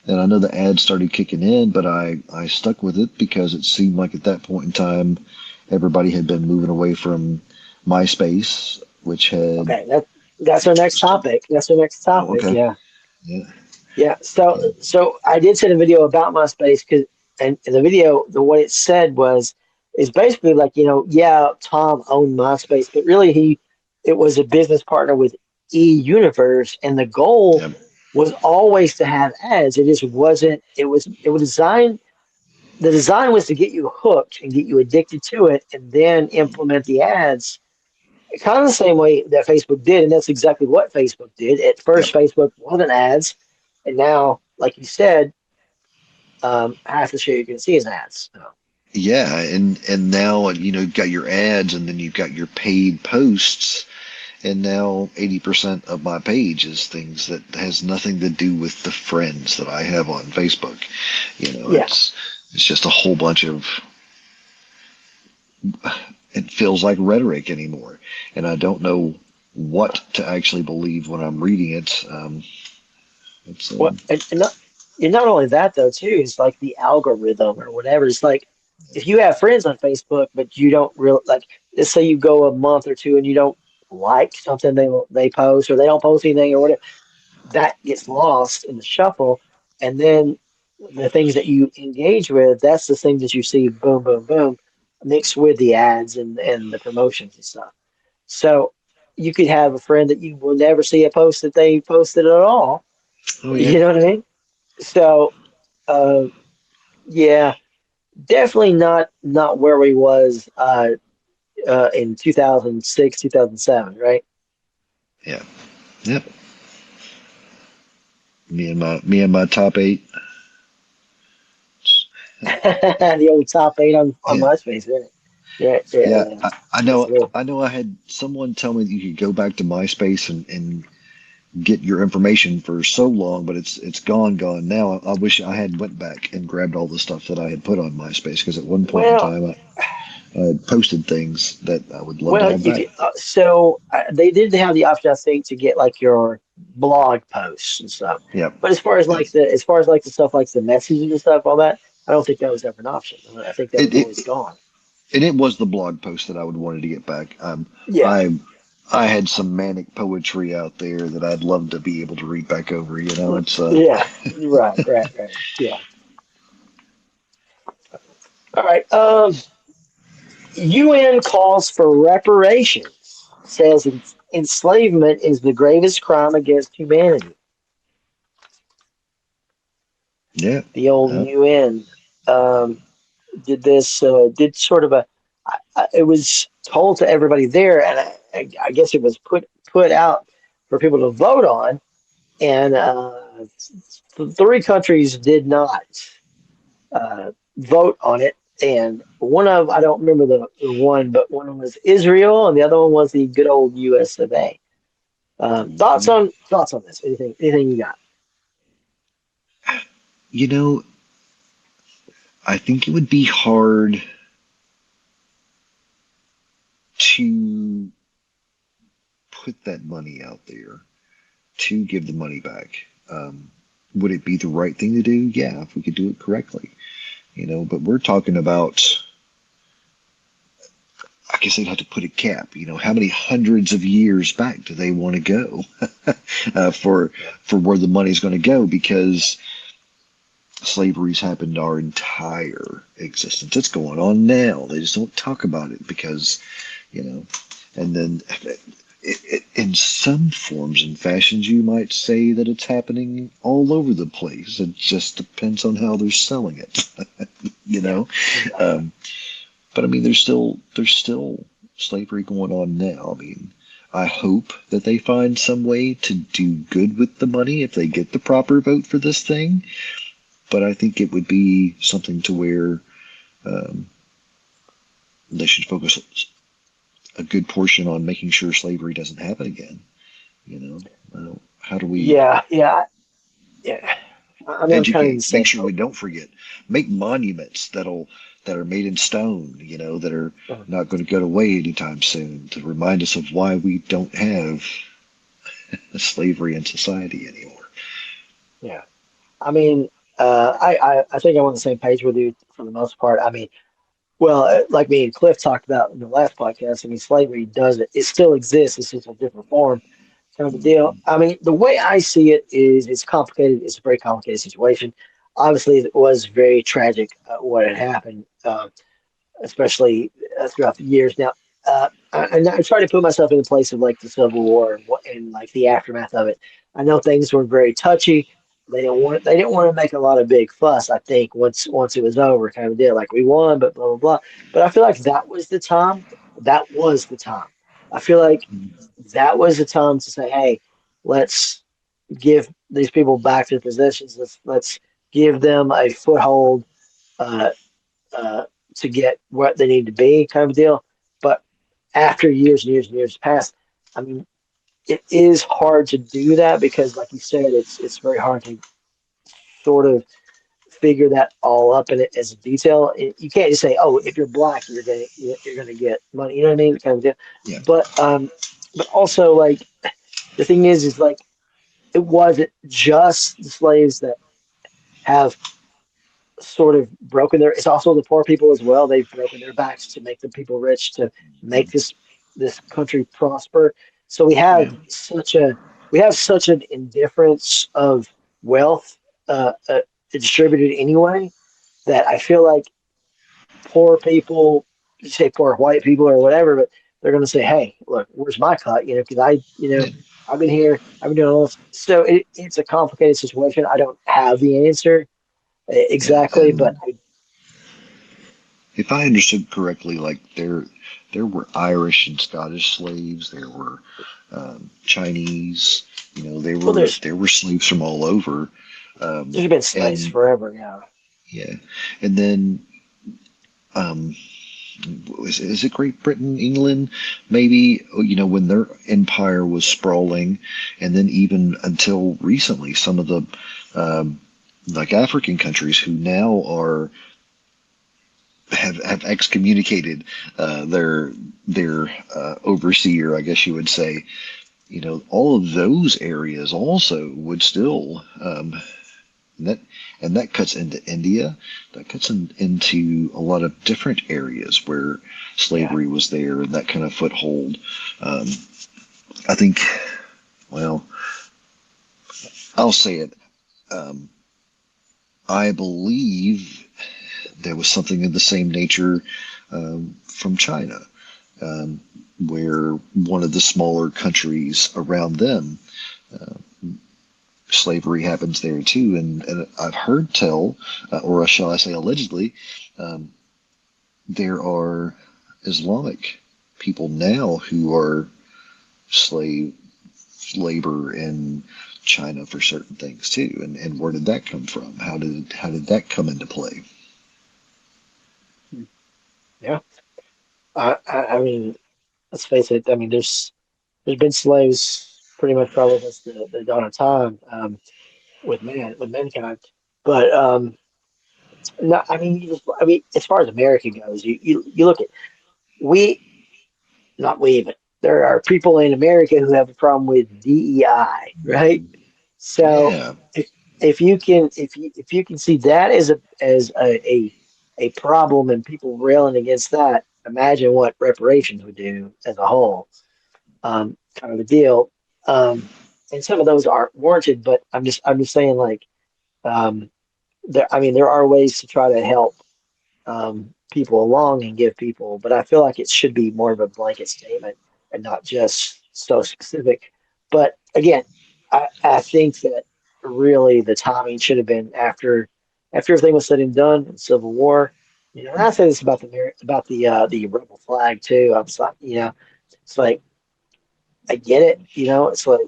And I know the ads started kicking in, but I stuck with it because it seemed like at that point in time, everybody had been moving away from MySpace, which had. Okay, that's our next topic. That's our next Oh, topic. okay. Yeah, Yeah. yeah. So I did send a video about MySpace because, and the video, what it said is basically like, yeah, Tom owned MySpace, but really it was a business partner with eUniverse, and the goal Yeah. was always to have ads. It just wasn't. It was designed. The design was to get you hooked and get you addicted to it, and then implement the ads. Kind of the same way that Facebook did, and that's exactly what Facebook did. At Yep. first, Facebook wasn't ads, and now, like you said, half the shit you're going to see is ads. So, Yeah, and now you've got your ads, and then you've got your paid posts, and now 80% of my page is things that has nothing to do with the friends that I have on Facebook. yeah, It's just a whole bunch of. It feels like rhetoric anymore, and I don't know what to actually believe when I'm reading it. It's what and not only that though too is like the algorithm or whatever. It's like if you have friends on Facebook, but you don't really like. Let's say you go a month or two and you don't like something they post, or they don't post anything or whatever, that gets lost in the shuffle, and then the things that you engage with, that's the things that you see boom, boom, boom, mixed with the ads and the promotions and stuff. So you could have a friend that you will never see a post that they posted at all. oh yeah. You know what I mean? So uh, yeah, definitely not where we was in 2006, 2007, right? Yeah. Yep. Me and my top eight. The old top 8 on Yeah. MySpace, isn't it? Yeah, Yeah, yeah, I that's know. good. I know. I had someone tell me that you could go back to MySpace and get your information for so long, but it's gone now. I wish I had went back and grabbed all the stuff that I had put on MySpace because at one point in Well, time I had posted things that I would love to well, have if back. you they did have the option, I think, to get like your blog posts and stuff. Yep. But as far as Yep. like the stuff like the messages and stuff, all that, I don't think that was ever an option. I think that It, was always it gone. and it was the blog post that I would wanted to get back. Yeah, I I had some manic poetry out there that I'd love to be able to read back over. It's yeah, right. Yeah. All right. UN calls for reparations. Says enslavement is the gravest crime against humanity. yeah. The old Uh, UN did this. Did sort of it was told to everybody there, and I guess it was put out for people to vote on, and 3 countries did not vote on it. And one of I don't remember the one, but one of them was Israel, and the other one was the good old U.S. of A. mhm. Thoughts on this? Anything you got? You know, I think it would be hard to put that money out there, to give the money back, would it be the right thing to do? Yeah, if we could do it correctly, but we're talking about, I guess they'd have to put a cap. How many hundreds of years back do they want to go for where the money's going to go? Because slavery's happened our entire existence. It's going on now. They just don't talk about it because, and then in some forms and fashions, you might say that it's happening all over the place. It just depends on how they're selling it, But I mean, there's still slavery going on now. I mean, I hope that they find some way to do good with the money if they get the proper vote for this thing. But I think it would be something to where they should focus a good portion on making sure slavery doesn't happen again. How do we Yeah, yeah, yeah. I mean, I'm kind of in the educate? Make same sure we boat. don't forget. Make monuments that are made in stone. That are Mhm. not going to go away anytime soon to remind us of why we don't have slavery in society anymore. Yeah. I mean, I think I'm on the same page with you for the most part. I mean, well, like me and Cliff talked about in the last podcast, I mean, slavery does it. It still exists. It's just a different form, kind of a deal. I mean, the way I see it is it's complicated. It's a very complicated situation. Obviously, it was very tragic what had happened, especially throughout the years. Now, and I try to put myself in the place of like the Civil War and like the aftermath of it. I know things were very touchy. They didn't want to make a lot of big fuss. I think once it was over, kind of deal like we won, but blah blah blah. But I feel like that was the time. That was the time. I feel like that was the time to say, hey, let's give these people back their positions. Let's give them a foothold. Uh, uh, to get what they need to be, kind of deal. But after years and years and years pass, I mean, it is hard to do that because, like you said, it's very hard to sort of figure that all up in it as a detail. You can't just say, "Oh, if you're black, you're gonna get money." You know what I mean? Kind of deal. Yeah. But also like the thing is like it wasn't just the slaves that have sort of broken their it's also the poor people as well. They've broken their backs to make the people rich, to make this country prosper. So Yeah. we have such an indifference of wealth distributed anyway, that I feel like poor people, you say poor white people or whatever, but they're going to say, hey, look, where's my cut, because Yeah. I've been here, I've been doing all this. So it's a complicated situation. I don't have the answer Yeah. exactly, but And if I understood correctly, like there were Irish and Scottish slaves, there were Chinese, there well, were there were slaves from all over, there's been slaves and forever. Yeah. yeah, and then um, is it Great Britain, England, maybe when their empire was sprawling, and then even until recently, some of the like African countries who now are have excommunicated their overseer, I guess you would say. All of those areas also would still and that and that cuts into India. That cuts into a lot of different areas where Yeah. slavery was there and that kind of foothold. Um, I think, well, I'll say it. Um, I believe there was something of the same nature from China, um, where one of the smaller countries around them, uh, slavery happens there too. And I've heard tell, or shall I say allegedly, um, there are Islamic people now who are slave labor in China for certain things too. And where did that come from? How did that come into play? Yeah. I mean, let's face it. I mean, there's been slaves pretty much probably since the dawn of time with mankind. But no, I mean, I mean, as far as America goes, you look at we. not we, but there are people in America who have a problem with DEI, right? So Yeah. if you can if you can see that as a problem and people railing against that, imagine what reparations would do as a whole, kind of a deal. And some of those aren't warranted, but I'm just saying like I mean there are ways to try to help people along and give people, but I feel like it should be more of a blanket statement and not just so specific. But again, I think that really the timing should have been after everything was said and done in Civil War. You know, and I say this about the rebel flag too. I'm like, you know, it's like I get it. You know, it's like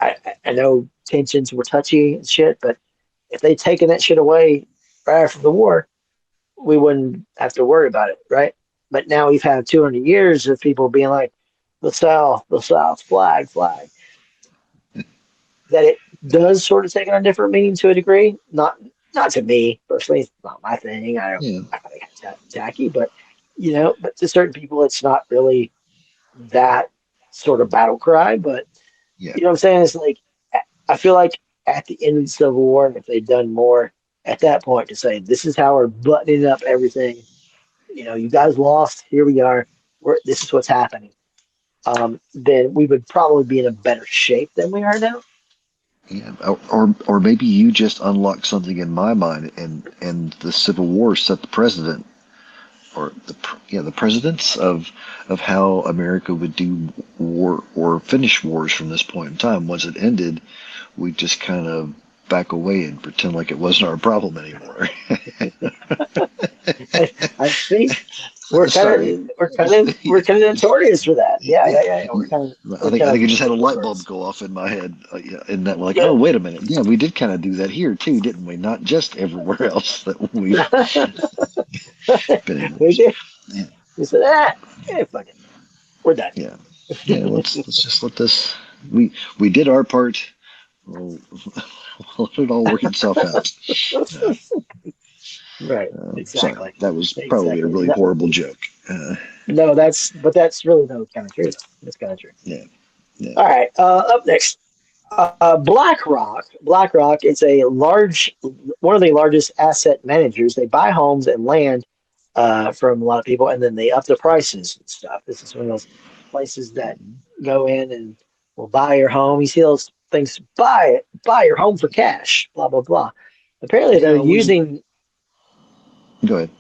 I know tensions were touchy and shit, but if they'd taken that shit away right after the war, we wouldn't have to worry about it, right? But now we've had 200 years of people being like, the South, flag, flag. That it does sort of take on a different meaning to a degree. Not to me personally, it's not my thing. Yeah. I think it's tacky, but you know, but to certain people, it's not really that sort of battle cry. But Yeah. you know what I'm saying? It's like I feel like at the end of the Civil War, if they'd done more at that point to say this is how we're buttoning up everything, you know, you guys lost. Here we are. This is what's happening. Then we would probably be in a better shape than we are now. Yeah. Or maybe you just unlocked something in my mind, and the Civil War set the precedent, or the precedents of how America would do war or finish wars from this point in time. Once it ended, we just kind of back away and pretend like it wasn't our problem anymore. I think Sorry. we're kind of notorious for that. Yeah, Yeah. yeah, yeah. I We're think kind I of think it just had a light bulb hypocrites. go off in my head, yeah, and that like, Yeah. oh wait a minute, yeah, we did kind of do that here too, didn't we? Not just everywhere else that we've been in. We did. Yeah, We said, fuck it. We're done. yeah, yeah. Let's just let this. We did our part. We'll, we'll let it all work itself out. Uh, Right. Sorry, Exactly. that was probably a Exactly. really No, horrible joke. no, that's really no kind of true. That's kind of true. Yeah, yeah. All right. Up next, BlackRock. BlackRock is one of the largest asset managers. They buy homes and land from a lot of people, and then they up the prices and stuff. This is one of those places that go in and will buy your home. You see those things, buy your home for cash, blah blah blah. Apparently, they're Yeah, we using. go ahead.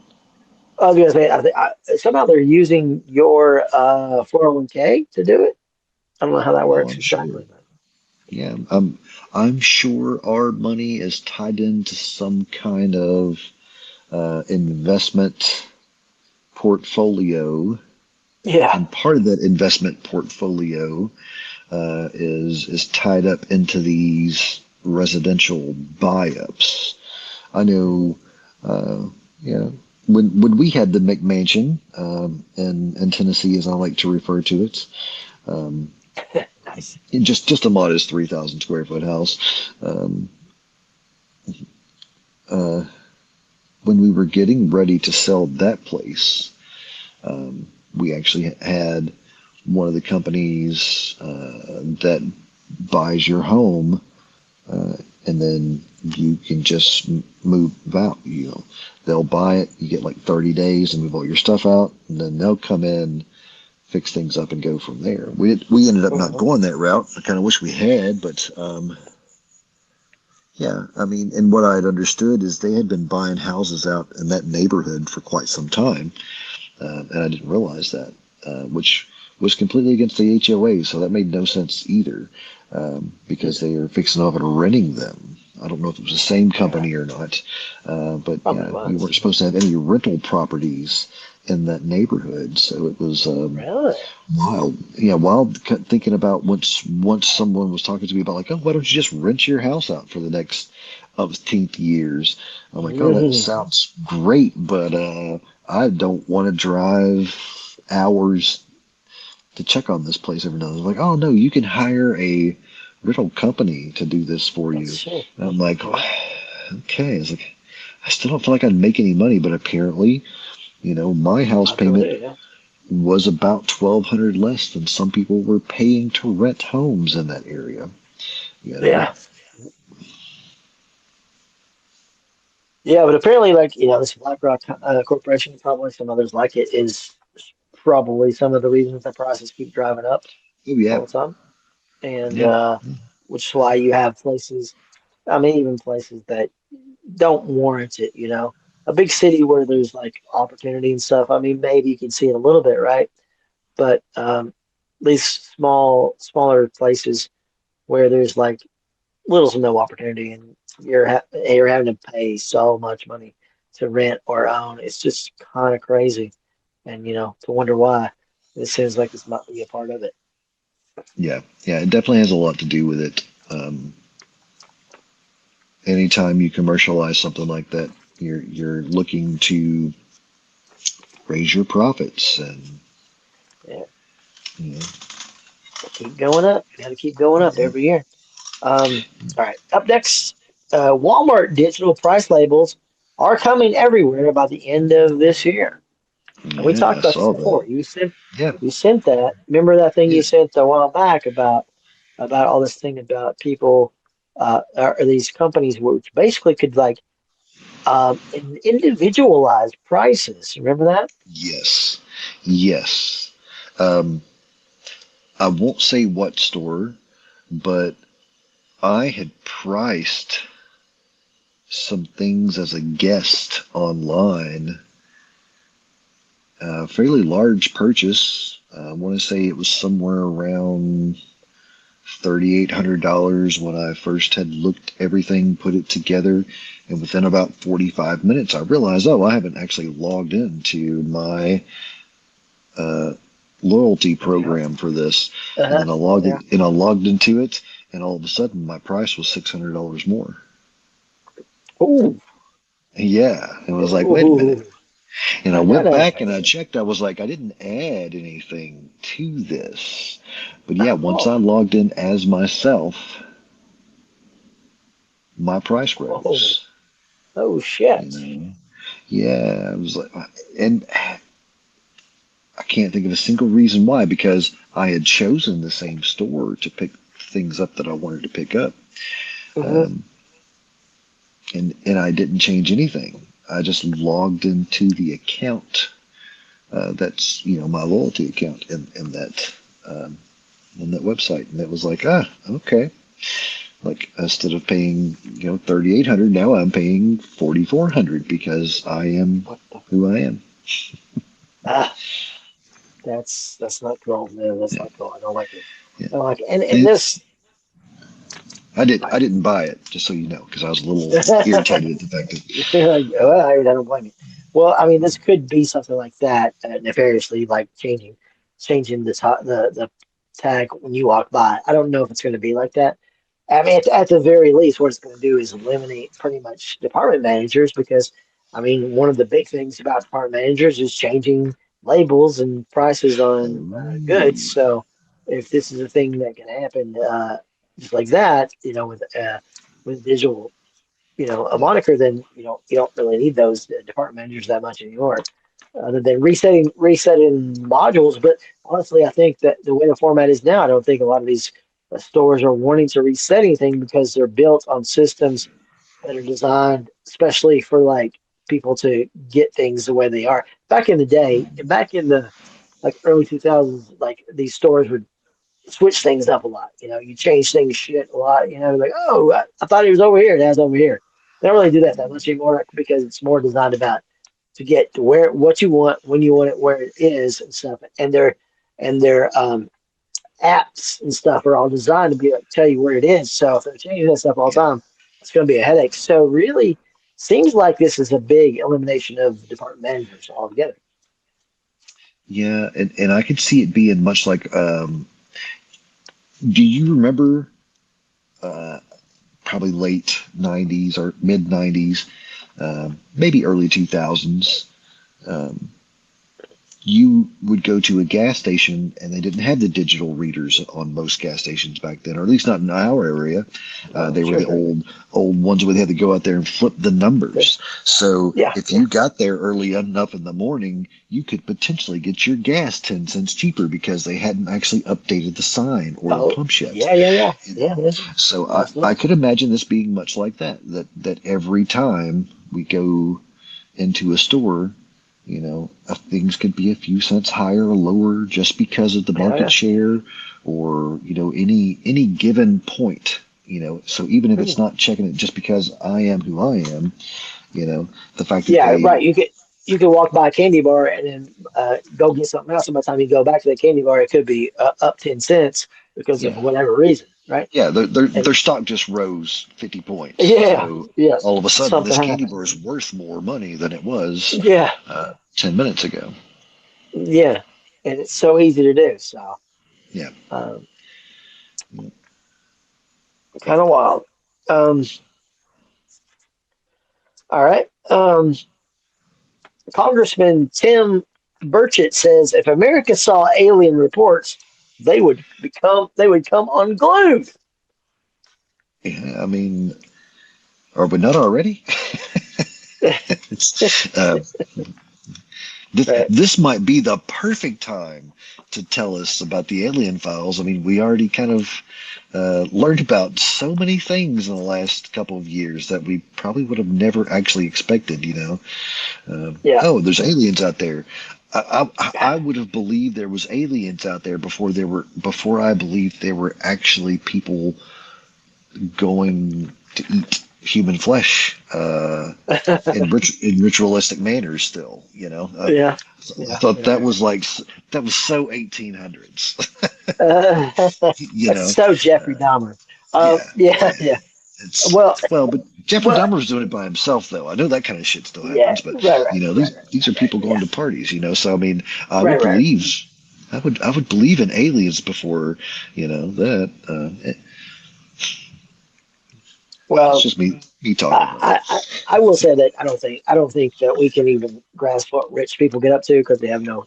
I was going to say, somehow they're using your 401k to do it. I don't know how that Oh, works I'm sure. exactly, but Yeah, I'm sure our money is tied into some kind of investment portfolio, yeah. and part of that investment portfolio is tied up into these residential buy-ups. I know, yeah, when we had the McMansion in Tennessee, as I like to refer to it, um, Nice. just a modest 3,000 square foot house. Uh, when we were getting ready to sell that place, we actually had one of the companies that buys your home, and then you can just move out. You know, they'll buy it, you get like 30 days and move all your stuff out, and then they'll come in, fix things up, and go from there. We ended up not Mhm. going that route. I kind of wish we had, but yeah, I mean, and what I had understood is they had been buying houses out in that neighborhood for quite some time, and I didn't realize that, which was completely against the HOA, so that made no sense either, because they are fixing off and renting them. I don't know if it was the same Yeah, company or not, but probably yeah, you weren't was. supposed to have any rental properties in that neighborhood, so it was Really? wild. Yeah, wild. Thinking about once someone was talking to me about like, oh, why don't you just rent your house out for the next umpteenth years? I'm like, oh, that Mhm. sounds great, but I don't want to drive hours to check on this place every now and then. Like, oh no, you can hire a rental company to do this for Let's you. see. And I'm like, Okay. okay. It's like I still don't feel like I'd make any money, but apparently, my house Popular, payment yeah. was about 1,200 less than some people were paying to rent homes in that area. You know, Yeah. Yeah, but apparently, like, this BlackRock Corporation, probably some others like it, is probably some of the reasons the prices keep driving up oh yeah, all the time. And yeah, which is why you have places, I mean, even places that don't warrant it, A big city where there's like opportunity and stuff, I mean, maybe you can see it a little bit, right? But these smaller places where there's like little to no opportunity, and you're having to pay so much money to rent or own. It's just kind of crazy, and to wonder why. It seems like this might be a part of it. yeah, yeah. It definitely has a lot to do with it. Anytime you commercialize something like that, you're looking to raise your profits, and Yeah, you know, keep going up. You got to keep going up yeah, every year. All right, up next, Walmart digital price labels are coming everywhere by the end of this year. And we yeah. talked I about this saw that. before. Yeah, You sent that. Remember that thing yeah, you sent a while back about all this thing about people or these companies which basically could like individualize prices. Remember that? yes, yes. Um, I won't say what store, but I had priced some things as a guest online. A fairly large purchase. I want to say it was somewhere around $3,800 when I first had looked everything, put it together, and within about 45 minutes, I realized, oh, I haven't actually logged into my uh, loyalty Okay. program for this, and Uh-huh. then I logged Yeah. in, and I logged into it, and all of a sudden, my price was $600 more. Ooh. Yeah, and I was like, wait a minute. Ooh. And I I got went a back and I checked. I was like, I didn't add anything to this. But yeah, once I oh logged in as myself, my price oh rose. oh You shit. know? Yeah, I was like, and I can't think of a single reason why, because I had chosen the same store to pick things up that I wanted to pick up. Mm-hmm. Um, and I didn't change anything. I just logged into the account that's my loyalty account in that um, on that website, and it was like, okay. Like instead of paying 3,800, now I'm paying 4,400 because I am What the? who I am. Ah, that's not cool, man. That's Yeah, not cool. I don't like it. yeah. I don't like it. And And this. I didn't buy it, just so you know, because I was a little irritated at the fact that You're like, well, I don't blame you. Well, I mean, this could be something like that, nefariously, like changing the tag when you walk by. I don't know if it's going to be like that. I mean, at the very least, what it's going to do is eliminate pretty much department managers because, I mean, one of the big things about department managers is changing labels and prices on goods. oh So, if this is a thing that can happen just like that, with visual a yeah, moniker, then you don't really need those department managers that much anymore, other than resetting modules. But honestly, I think that the way the format is now, I don't think a lot of these stores are wanting to reset anything because they're built on systems that are designed especially for like people to get things the way they are. Back in the day, back in the like early 2000s, like these stores would switch things up a lot. You change things shit a lot. Like, oh, I thought he was over here, and it's over here. They don't really do that much anymore because it's more designed about to get to where what you want when you want it, where it is, and stuff. And their apps and stuff are all designed to be like tell you where it is. So if they're changing that stuff all the yeah, time, it's going to be a headache. So really, seems like this is a big elimination of department managers altogether. yeah. And I could see it being much like. Do you remember? Uh, Probably late '90s or mid '90s, maybe early 2000s. Um, you would go to a gas station and they didn't have the digital readers on most gas stations back then, or at least not in our area. They were the old ones where they had to go out there and flip the numbers. So if you got there early enough in the morning, you could potentially get your gas 10 cents cheaper because they hadn't actually updated the sign or the pump yet. So I could imagine this being much like that, that every time we go into a store, you know, things could be a few cents higher or lower just because of the market share, or, you know, any given point, you know. So even if it's not checking it just because I am who I am, you know, the fact that you could walk by a candy bar and then go get something else, and by the time you go back to the candy bar, it could be up 10 cents because of whatever reason, right? Yeah, their stock just rose 50 points. Yeah, So yeah. all of a sudden, Something this candy happened. bar is worth more money than it was Yeah, 10 minutes ago. yeah, and it's so easy to do. So, Yeah. um, kind of wild. Um, all right. Congressman Tim Burchett says if America saw alien reports, they would come unglued. Yeah, I mean, are we not already? uh, this might be the perfect time to tell us about the alien files. I mean, we already kind of learned about so many things in the last couple of years that we probably would have never actually expected, you know. Oh, there's aliens out there. I would have believed there was aliens out there before I believed there were actually people going to eat human flesh in ritualistic manners still, you know. I thought that was so 1800s. You That's know. so Jeffrey Dahmer. Yeah. But Jeffrey Dahmer was doing it by himself, though. I know that kind of shit still happens, but you know, these are people going to parties, you know. So I mean, I would believe in aliens before, you know, that. Well, it's just me talking. I will say that I don't think that we can even grasp what rich people get up to because they have no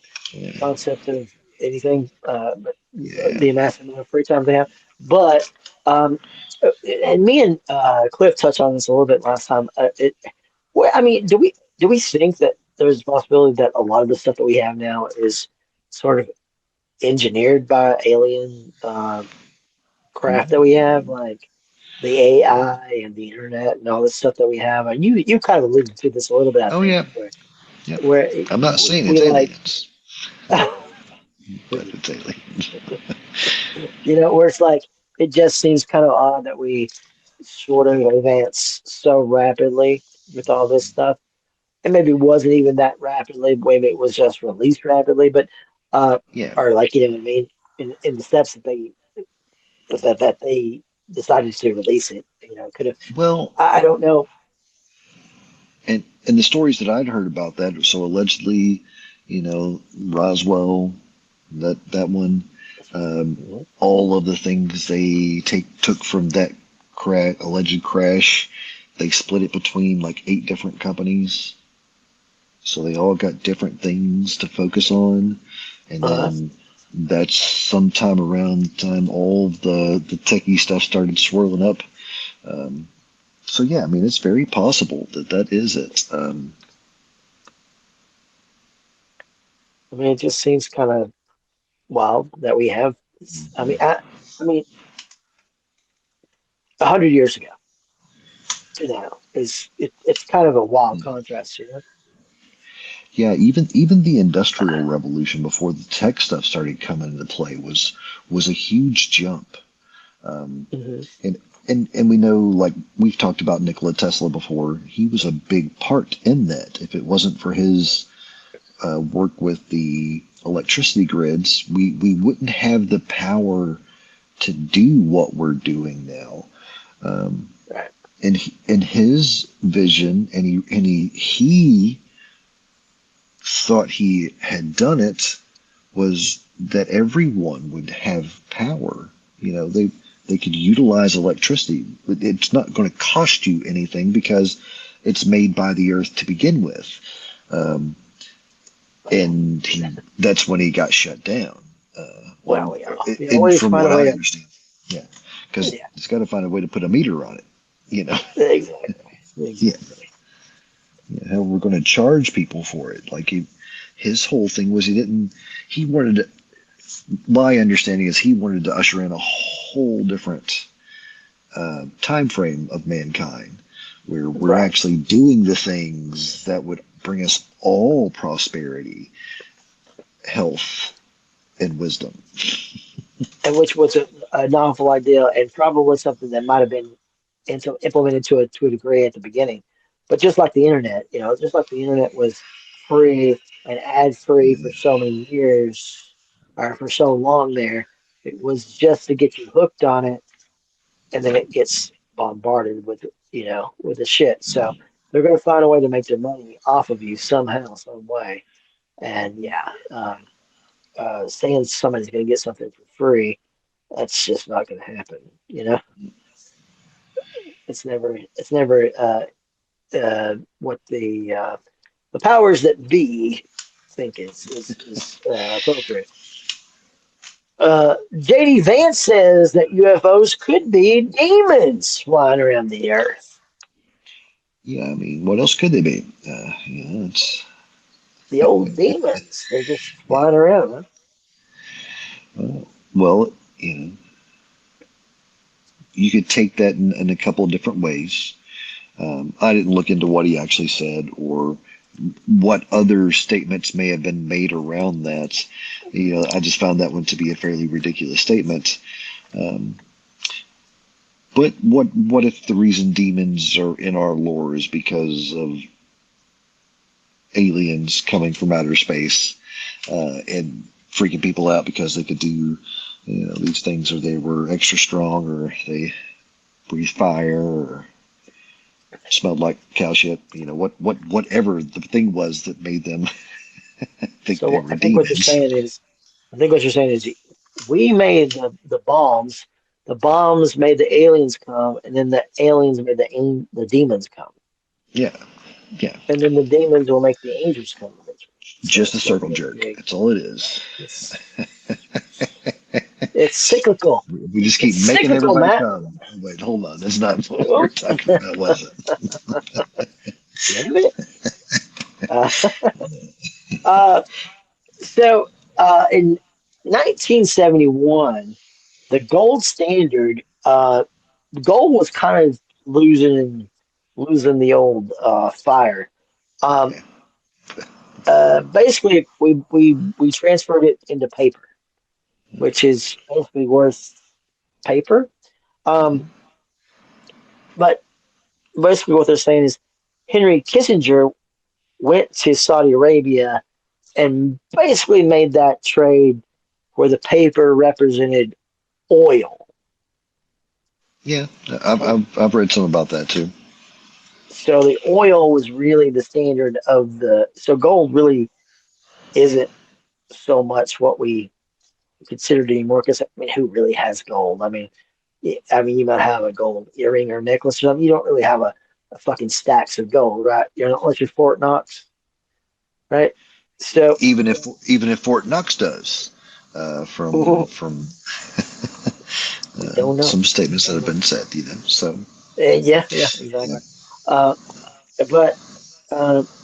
concept of anything but the massive amount of free time they have. But and me and Cliff touched on this a little bit last time. I mean, do we think that there's a possibility that a lot of the stuff that we have now is sort of engineered by alien craft that we have, like the AI and the internet and all this stuff that we have? And you kind of alluded to this a little bit, I Oh think, yeah, yeah. where I'm not saying it's we like. aliens, but it's aliens. You know, where it's like it just seems kind of odd that we sort of advance so rapidly with all this stuff. And maybe it wasn't even that rapidly, maybe it was just released rapidly, but Yeah. or like you know what I mean, in the steps that they decided to release it, you know, could have. Well, I don't know. and the stories that I'd heard about that, so allegedly, you know, Roswell, that one, all of the things they took from that alleged crash, they split it between like 8 different companies. So they all got different things to focus on. And then that's sometime around the time all the techie stuff started swirling up. So yeah, I mean, it's very possible that is it. I mean, it just seems kind of wild that we have. I mean, 100 years ago to now it's kind of a wild contrast, you know. Yeah, even the Industrial Revolution before the tech stuff started coming into play was a huge jump. Mm-hmm. And we know, like we've talked about Nikola Tesla before, he was a big part in that. If it wasn't for his work with the electricity grids, we wouldn't have the power to do what we're doing now. Right. And his vision, and he thought he had done it, was that everyone would have power. You know, they could utilize electricity. It's not going to cost you anything because it's made by the earth to begin with. and that's when he got shut down. Well, yeah, you And always from find a what way I to. understand, yeah, because Yeah, it's got to find a way to put a meter on it, you know. exactly, Yeah, exactly. yeah, how we're going to charge people for it? Like his whole thing was he wanted to. My understanding is he wanted to usher in a whole different time frame of mankind, where we're Right. actually doing the things that would bring us all prosperity, health, and wisdom. And which was a novel idea and probably something that might have been implemented to a degree at the beginning. But just like the internet, just like the internet was free and ad free for so many years or for so long there, it was just to get you hooked on it, and then it gets bombarded with the shit. So they're going to find a way to make their money off of you somehow, some way. And yeah, saying somebody's going to get something for free, that's just not going to happen. It's never what the powers that be think is appropriate. JD Vance says that UFOs could be demons flying around the earth. Yeah, I mean, what else could they be? It's The old demons, they're just yeah. flying around, huh? Well, you know, you could take that in a couple of different ways. I didn't look into what he actually said or what other statements may have been made around that. I just found that one to be a fairly ridiculous statement. Um, but what if the reason demons are in our lore is because of aliens coming from outer space and freaking people out because they could do these things, or they were extra strong, or they breathed fire, or smelled like cow shit. Whatever the thing was that made them think they So were demons. I think what you're saying is we made the bombs. The bombs made the aliens come, and then the aliens made the demons come, Yeah, yeah. and then the demons will make the angels come eventually. So Just a it's like circle a jerk. big. That's all it is. It's it's cyclical. We just keep It's making cyclical, everybody Matt. come. Wait, hold on. That's not what we're Oh, talking about, was it? wait a minute. Uh, uh, in 1971, the gold standard, gold was kind of losing the old fire. Um, Okay. Basically, we transferred it into paper, which is basically worth paper. Um, but basically, what they're saying is Henry Kissinger went to Saudi Arabia and basically made that trade where the paper represented oil. Yeah, I've read some about that too. So the oil was really the standard of so gold really isn't so much what we considered anymore. Because I mean, who really has gold? I mean, you might have a gold earring or necklace or something. You don't really have a fucking stacks of gold, right? Unless you're Fort Knox, right? So Even if Fort Knox does, from we don't know. some statements that Don't have know. been said. So Yeah, yeah, exactly. Uh, but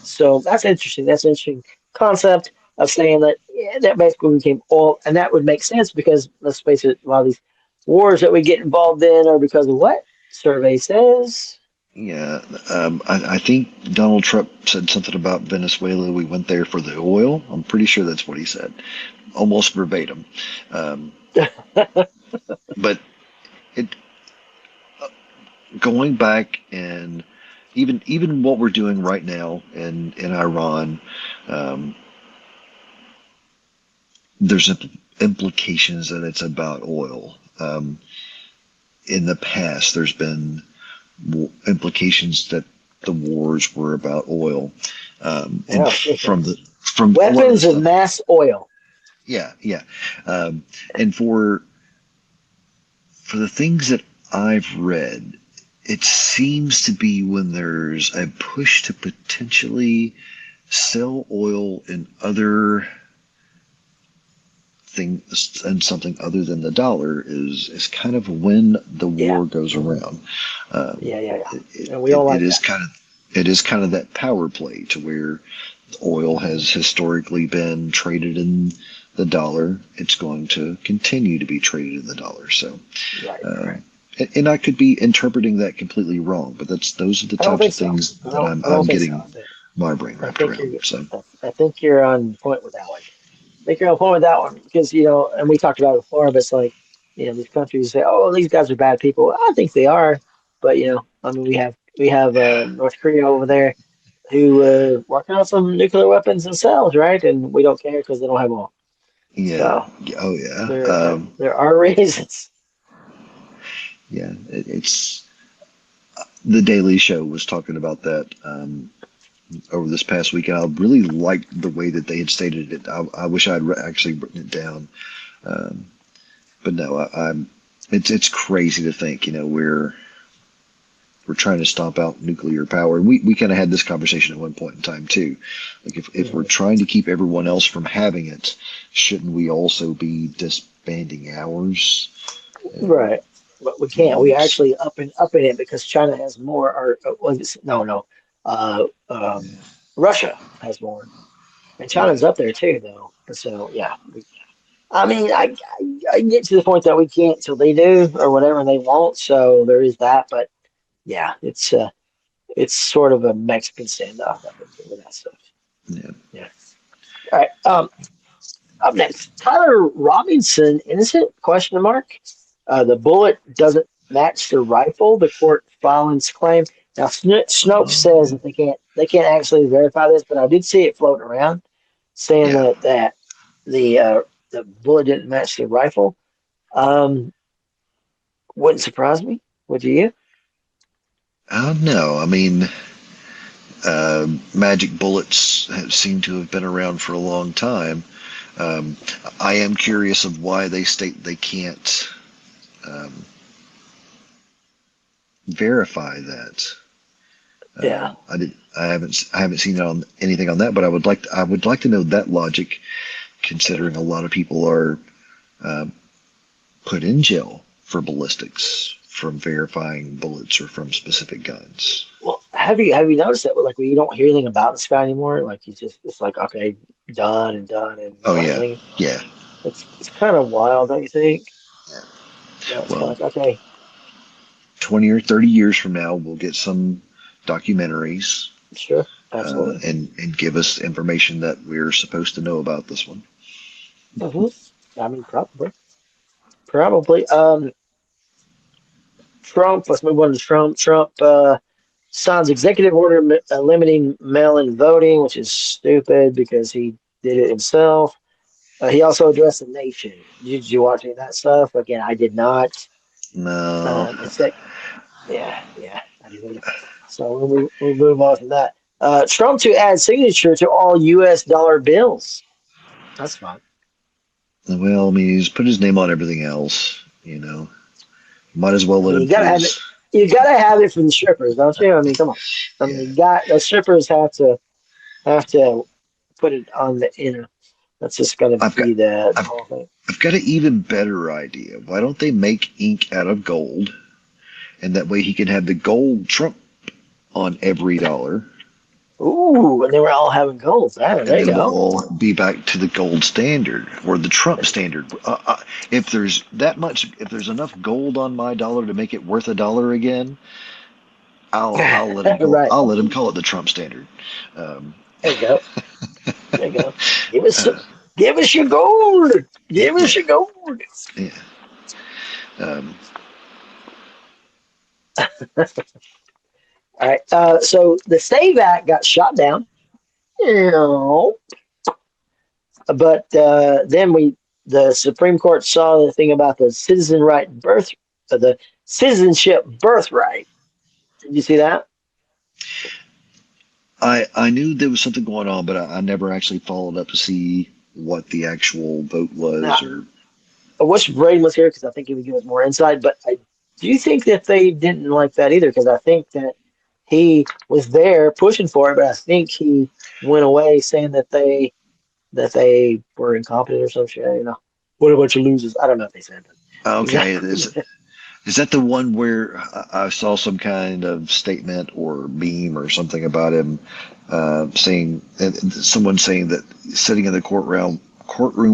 so that's interesting. That's an interesting concept of saying that that basically became oil, and that would make sense because let's face it, a lot of these wars that we get involved in are because of what survey says. yeah. I think Donald Trump said something about Venezuela. We went there for the oil. I'm pretty sure that's what he said, almost verbatim. Um, but it going back, and even what we're doing right now in Iran, um, there's implications that it's about oil. In the past, there's been implications that the wars were about oil, and Yeah, sure thing. from a lot of the Weapons of stuff. mass oil. Yeah, yeah, and for the things that I've read, it seems to be when there's a push to potentially sell oil in other things and something other than the dollar is kind of when the Yeah. war goes around. Yeah. It, And we don't like it is that. kind of that power play to where oil has historically been traded in the dollar. It's going to continue to be traded in the dollar. So, Right. and I could be interpreting that completely wrong, but those are the I don't types think of so. things that I I'm don't think so. getting my brain I wrapped think around. So, I think you're on point with that one. I think you're on point with that one because and we talked about it before, but it's like, these countries say, "Oh, these guys are bad people." I think they are, but I mean, we have North Korea over there who working on some nuclear weapons themselves, right? And we don't care because they don't have all. yeah, So oh yeah, there are reasons. yeah. It's the Daily Show was talking about that over this past weekend. I really liked the way that they had stated it. I wish I had actually written it down. Um, but no, I'm. It's crazy to think. We're trying to stomp out nuclear power, and we kind of had this conversation at one point in time too. Like if we're Mhm. trying to keep everyone else from having it, shouldn't we also be disbanding ours? And, Right, but we you can't. know, We it's actually up in it because China has more, or no, Russia has more, and yeah, China's up there too, though. So yeah, I mean, I get to the point that we can't till they do or whatever they want. So there is that, but yeah, it's sort of a Mexican standoff, I think, with that stuff. yeah. Yeah. All right. Up next, Tyler Robinson, innocent? Question mark. The bullet doesn't match the rifle. The court filings claim. Now, Snopes says Um, that they can't actually verify this, but I did see it floating around saying yeah. that the bullet didn't match the rifle. Um, wouldn't surprise me. Would you? I don't know. I mean, magic bullets have seem to have been around for a long time. Um, I am curious of why they state they can't um, verify that. Yeah. I haven't seen it on anything on that, but I would like to know that logic, considering a lot of people are uh, put in jail for ballistics from verifying bullets or from specific guns. Well, have you noticed that? Like, you don't hear anything about this guy anymore. Like, it's like, okay, done and Oh yeah, nothing. yeah. It's kind of wild, don't you think? But it's kind Well, of like, okay, 20 or 30 years from now, we'll get some documentaries sure, absolutely. and give us information that we're supposed to know about this one. hmm I mean, probably. Trump. Let's move on to Trump. Trump signs executive order limiting mail-in voting, which is stupid because he did it himself. He also addressed the nation. Did you watch any of that stuff? Again, I did not. No, It's that, yeah, I did. So we'll move on from that. Trump to add signature to all U.S. dollar bills. That's fun. well, I mean, he's put his name on everything else. Might as well I let mean, him you gotta put have it. his. You gotta have it for the strippers, don't you? I mean, come on. I mean, Yeah, the strippers have to put it on the That's just gonna I've got be the I've whole thing. I've got an even better idea. Why don't they make ink out of gold, and that way he can have the gold Trump on every dollar, Ooh, and they were all having goals. There and you then we'll go. all be back to the gold standard or the Trump standard. If there's enough gold on my dollar to make it worth a dollar again, I'll let him call Right. I'll let him call it the Trump standard. Um, There you go. There you go. Give us uh, give us your gold. Give us yeah, your gold. yeah. Um, All right. So the Save Act got shot down. You But then the Supreme Court saw the thing about the citizenship birthright. Did you see that? I knew there was something going on, but I never actually followed up to see what the actual vote Now, was. Or I wish Braden was here because I think he would give us more insight. But do you think that they didn't like that either? Because I think that he was there pushing for it, but I think he went away saying that they were incompetent or some shit. What a bunch of losers. I don't know if they said that Okay, exactly. is that the one where I saw some kind of statement or meme or something about him saying, someone saying that sitting in the courtroom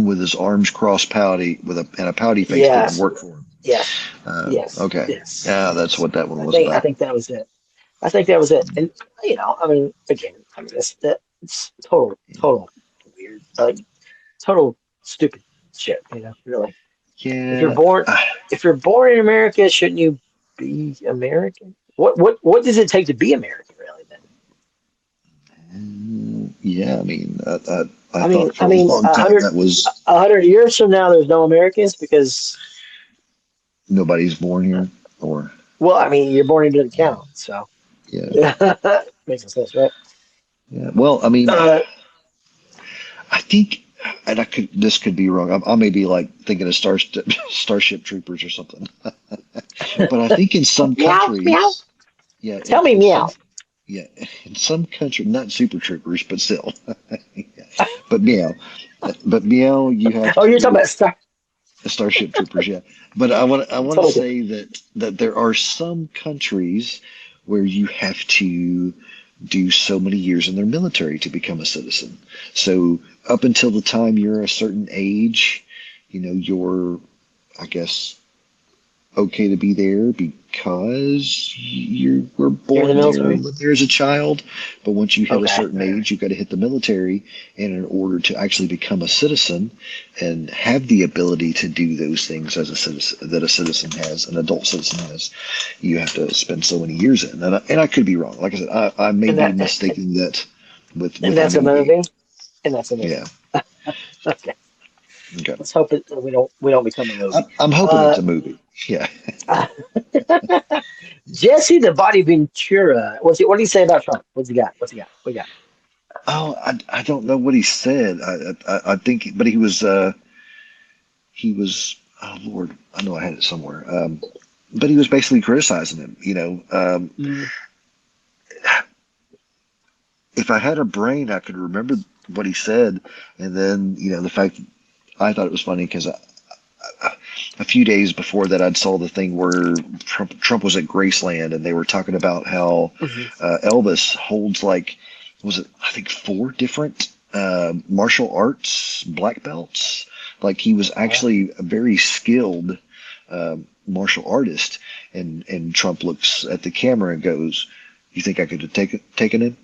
with his arms crossed, pouty and a pouty face didn't Yes, work for him. yes, yes, Okay, yes, yeah, that's yes. what that one I was think I about. think that was it. I think that was it. And I mean, again, I mean, it's total weird, like total stupid shit. Really. If you're Yeah, born, if you're born in America, shouldn't you be American? What does it take to be American, really? Then yeah. I mean, I I mean, thought I for a mean, long time that was 100 years from now, there's no Americans because, nobody's born here, or well, I mean, you're born into the count, so yeah, yeah, makes no sense, right? yeah. Well, I mean, Uh, I think, and this could be wrong. I may be like thinking of Starship Troopers or something. But I think in some meow, meow. countries, yeah, Tell me in meow. some, yeah, in some country, not Super Troopers, but still, yeah. But meow, you have Oh, you're talking to about Star. Starship Troopers, yeah. But I want to Totally different. say that there are some countries where you have to do so many years in their military to become a citizen. So up until the time you're a certain age, you're, I guess, okay to be there because you were You're in the born there and military. lived there as a child. But once you hit a Okay. certain age, you've got to hit the military. And in order to actually become a citizen and have the ability to do those things as a citizen that a citizen has, an adult citizen has, you have to spend so many years in. And I could be wrong. Like I said, I may And be that mistaking that and with a that's a movie. movie. And that's a movie. Yeah. Okay. Okay. Let's hope that we don't become a movie. I'm hoping it's Uh, a movie. Yeah. Jesse the Body Ventura. What do you say about Trump? What's he got? What's he got? What you got? Oh, I don't know what he said. I think, but he was, oh Lord, I know I had it somewhere. But he was basically criticizing him. Mm, If I had a brain, I could remember what he said, and then the fact that I thought it was funny because a few days before that, I'd saw the thing where Trump was at Graceland, and they were talking about how mhm. Elvis holds like, was it I think four different martial arts black belts. Like he was Oh, actually a very skilled martial artist, and Trump looks at the camera and goes, "You think I could have taken him?"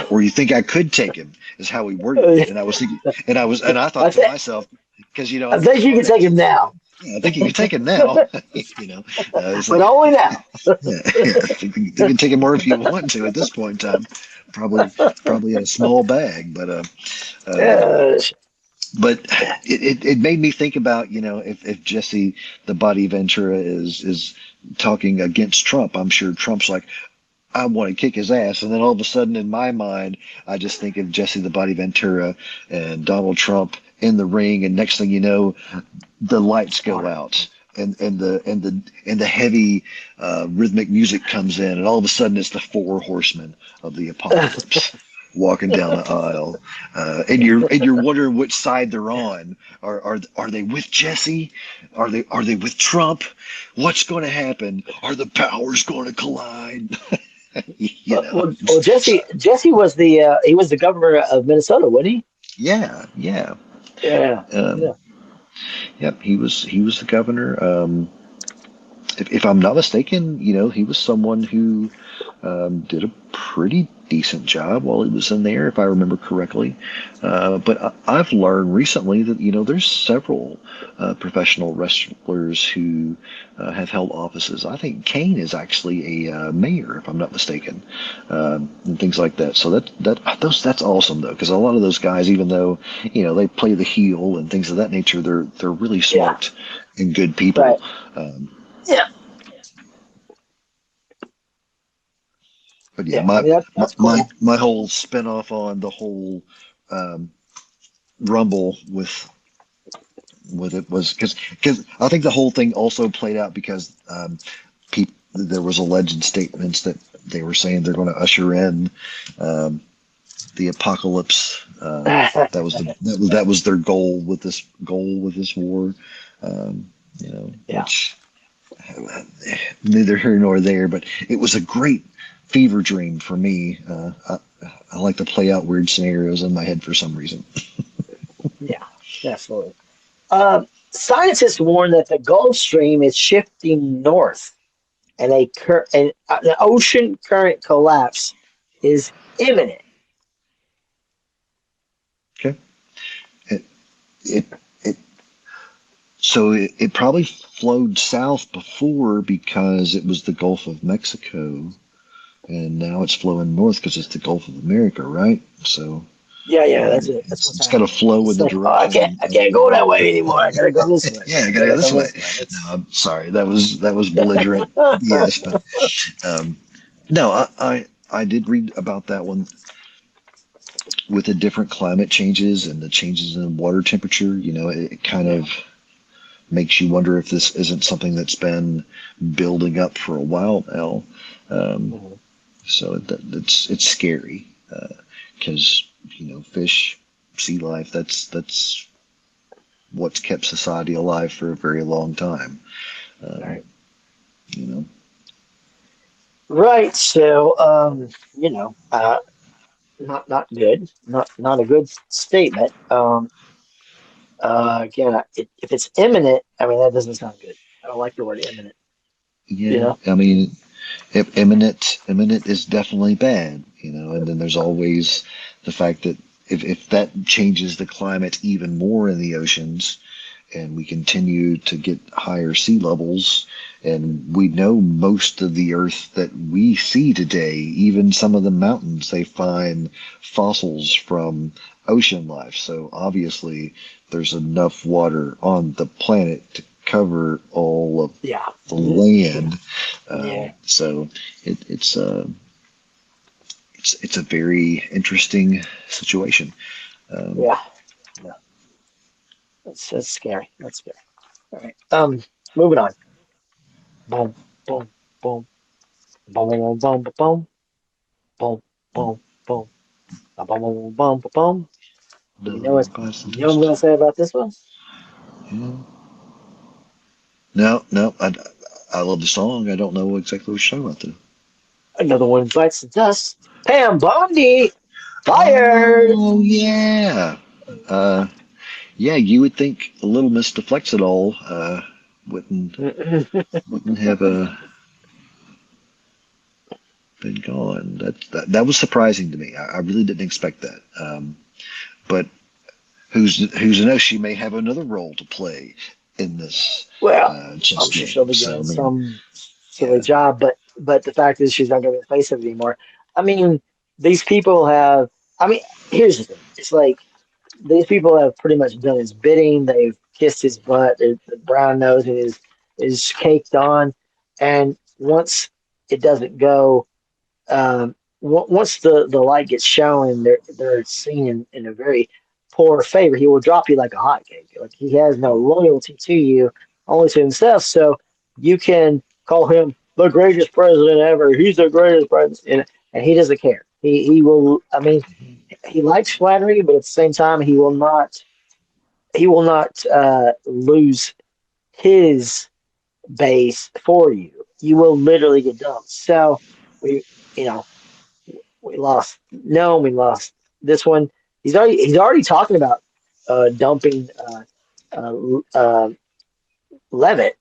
Or you think I could take him is how he worded it. wow. And I was thinking, and I I thought to think myself, because I think you can take him now, I think you can take him now. It's but like, only now. yeah, yeah, you can take him more if you want to at this point in time. Probably in a small bag, um, Uh, but it made me think about, if Jesse the Body Ventura is talking against Trump, I'm sure Trump's like, I want to kick his ass. And then all of a sudden, in my mind, I just think of Jesse the Body Ventura and Donald Trump in the ring. And next thing you know, the lights go Water. out and the heavy rhythmic music comes in. And all of a sudden, it's the four horsemen of the apocalypse walking down the aisle. And you're wondering which side they're on. Are they with Jesse? Are they with Trump? What's going to happen? Are the powers going to collide? you know. Well, Jesse was the governor of Minnesota, wasn't he? Yeah, yeah. Yeah, Um, yeah. yep, he was the governor. If I'm not mistaken, he was someone who did a pretty decent job while he was in there, if I remember correctly. But I've learned recently that there's several professional wrestlers who have held offices. I think Kane is actually a mayor, if I'm not mistaken, and things like that. So that's awesome though, because a lot of those guys, even though they play the heel and things of that nature, they're really Yeah, smart and good people. right. Um, Yeah, but yeah, yeah. I mean that's cool. my whole spinoff on the whole um, Rumble with it was because I think the whole thing also played out because there was alleged statements that they were saying they're going to usher in the apocalypse. That was their goal with this war. Yeah. Which neither here nor there, but it was a great fever dream for me. I like to play out weird scenarios in my head for some reason. Yeah, absolutely. Scientists warn that the Gulf Stream is shifting north, and an ocean current collapse is imminent. Okay. It, it, it, it probably flowed south before because it was the Gulf of Mexico, and now it's flowing north because it's the Gulf of America, right? So Yeah, that's it. That's what's it's got to happening. flow It's in the like, oh, I direction. can't go that way anymore. I gotta go this way. Yeah, I I gotta gotta go go this way. this way. No, I'm sorry. That was belligerent. Yes, but no, I did read about that one with the different climate changes and the changes in water temperature. It kind of makes you wonder if this isn't something that's been building up for a while now. Um, Mhm. so it's scary because fish, sea life. That's what's kept society alive for a very long time. Um, Right. you know, Right. So, not good. Not a good statement. Again, if it's imminent, I mean that doesn't sound good. I don't like the word imminent. You yeah. know. I mean, imminent is definitely bad. And then there's always the fact that if that changes the climate even more in the oceans, and we continue to get higher sea levels, and we know most of the earth that we see today, even some of the mountains, they find fossils from ocean life. So obviously there's enough water on the planet to cover all of Yeah. the land. Yeah. So it's a very interesting situation. Um, Yeah. Yeah. That's scary. That's scary. All right. Moving on. Boom, boom, boom, boom, boom, boom, boom, boom, boom, boom, boom, boom, boom, boom, boom, boom. You know what? You know what I'm gonna say about this one? yeah. No, I love the song. I don't know exactly what you're talking about Another one bites the dust. Pam Bondi fired. though. Oh yeah, uh, yeah. You would think a little Miss Deflects It All wouldn't wouldn't have been gone. That was surprising to me. I really didn't expect that. But who's to know? She may have another role to play in this Well, chess I'm sure she'll game. be So I doing mean, some silly yeah, job, but the fact is she's not gonna be the face of it anymore. I mean, these people have. I mean, here's the thing. It's like these people have pretty much done his bidding. They've kissed his butt. The brown nose is caked on, and once it doesn't go, once the light gets shown and they're seen in a very poor favor, he will drop you like a hotcake. Like he has no loyalty to you, only to himself. So you can call him the greatest president ever. He's the greatest president, and he doesn't care. He will. I mean, he likes flattery, but at the same time, he will not lose his base for you. You will literally get dumped. So we, you know, we lost. No, we lost this one. He's already talking about dumping uh, Levitt,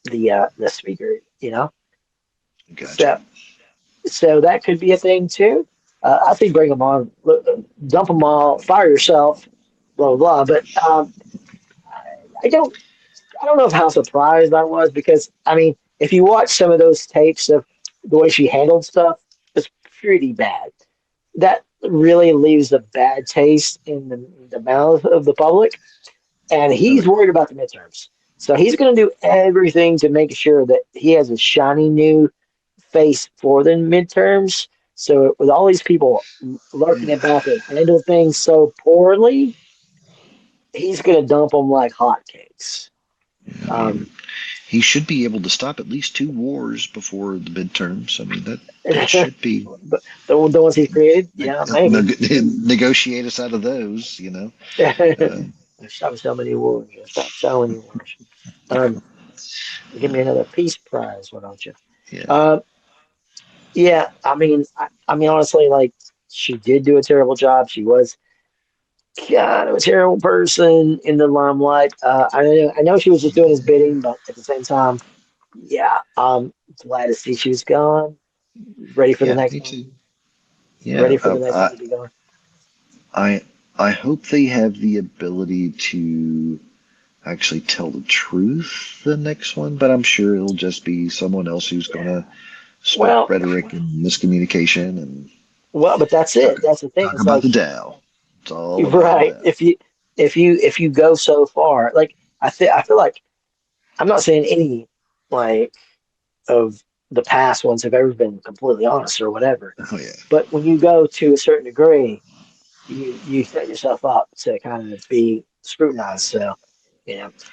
the speaker. gotcha. So so that could be a thing too. I think bring them on, dump them all, fire yourself, blah blah blah. But I don't I don't know how surprised I was because I mean, if you watch some of those tapes of the way she handled stuff, it's pretty bad. That really leaves a bad taste in the mouth of the public. And he's Okay. worried about the midterms. So he's going to do everything to make sure that he has a shiny new face for the midterms. So with all these people lurking Yeah. about that handle things so poorly, he's going to dump them like hotcakes. I Um, mean, he should be able to stop at least 2 wars before the midterms. I mean, that should be But the ones he created, yeah, maybe. negotiate us out of those. Uh, Stop so many wars. Stop so many wars. Um, Give me another peace prize, why don't you? yeah, Uh, yeah, I mean, honestly, like she did do a terrible job. She was kind of a terrible person in the limelight. I know she was just doing his bidding, but at the same time, yeah, glad to see she was gone. Ready for the yeah, next me one. too. Yeah, Ready for the next one to be gone. I I hope they have the ability to actually tell the truth the next one, but I'm sure it'll just be someone else who's going to spit Well, rhetoric and miscommunication and well, but that's talk it. That's the thing. talk It's about like the Dow. It's all about the right. Dow. If you go so far, like I feel like I'm not saying any like of the past ones have ever been completely honest or whatever. Oh yeah. But when you go to a certain degree, you set yourself up to kind of be scrutinized. So,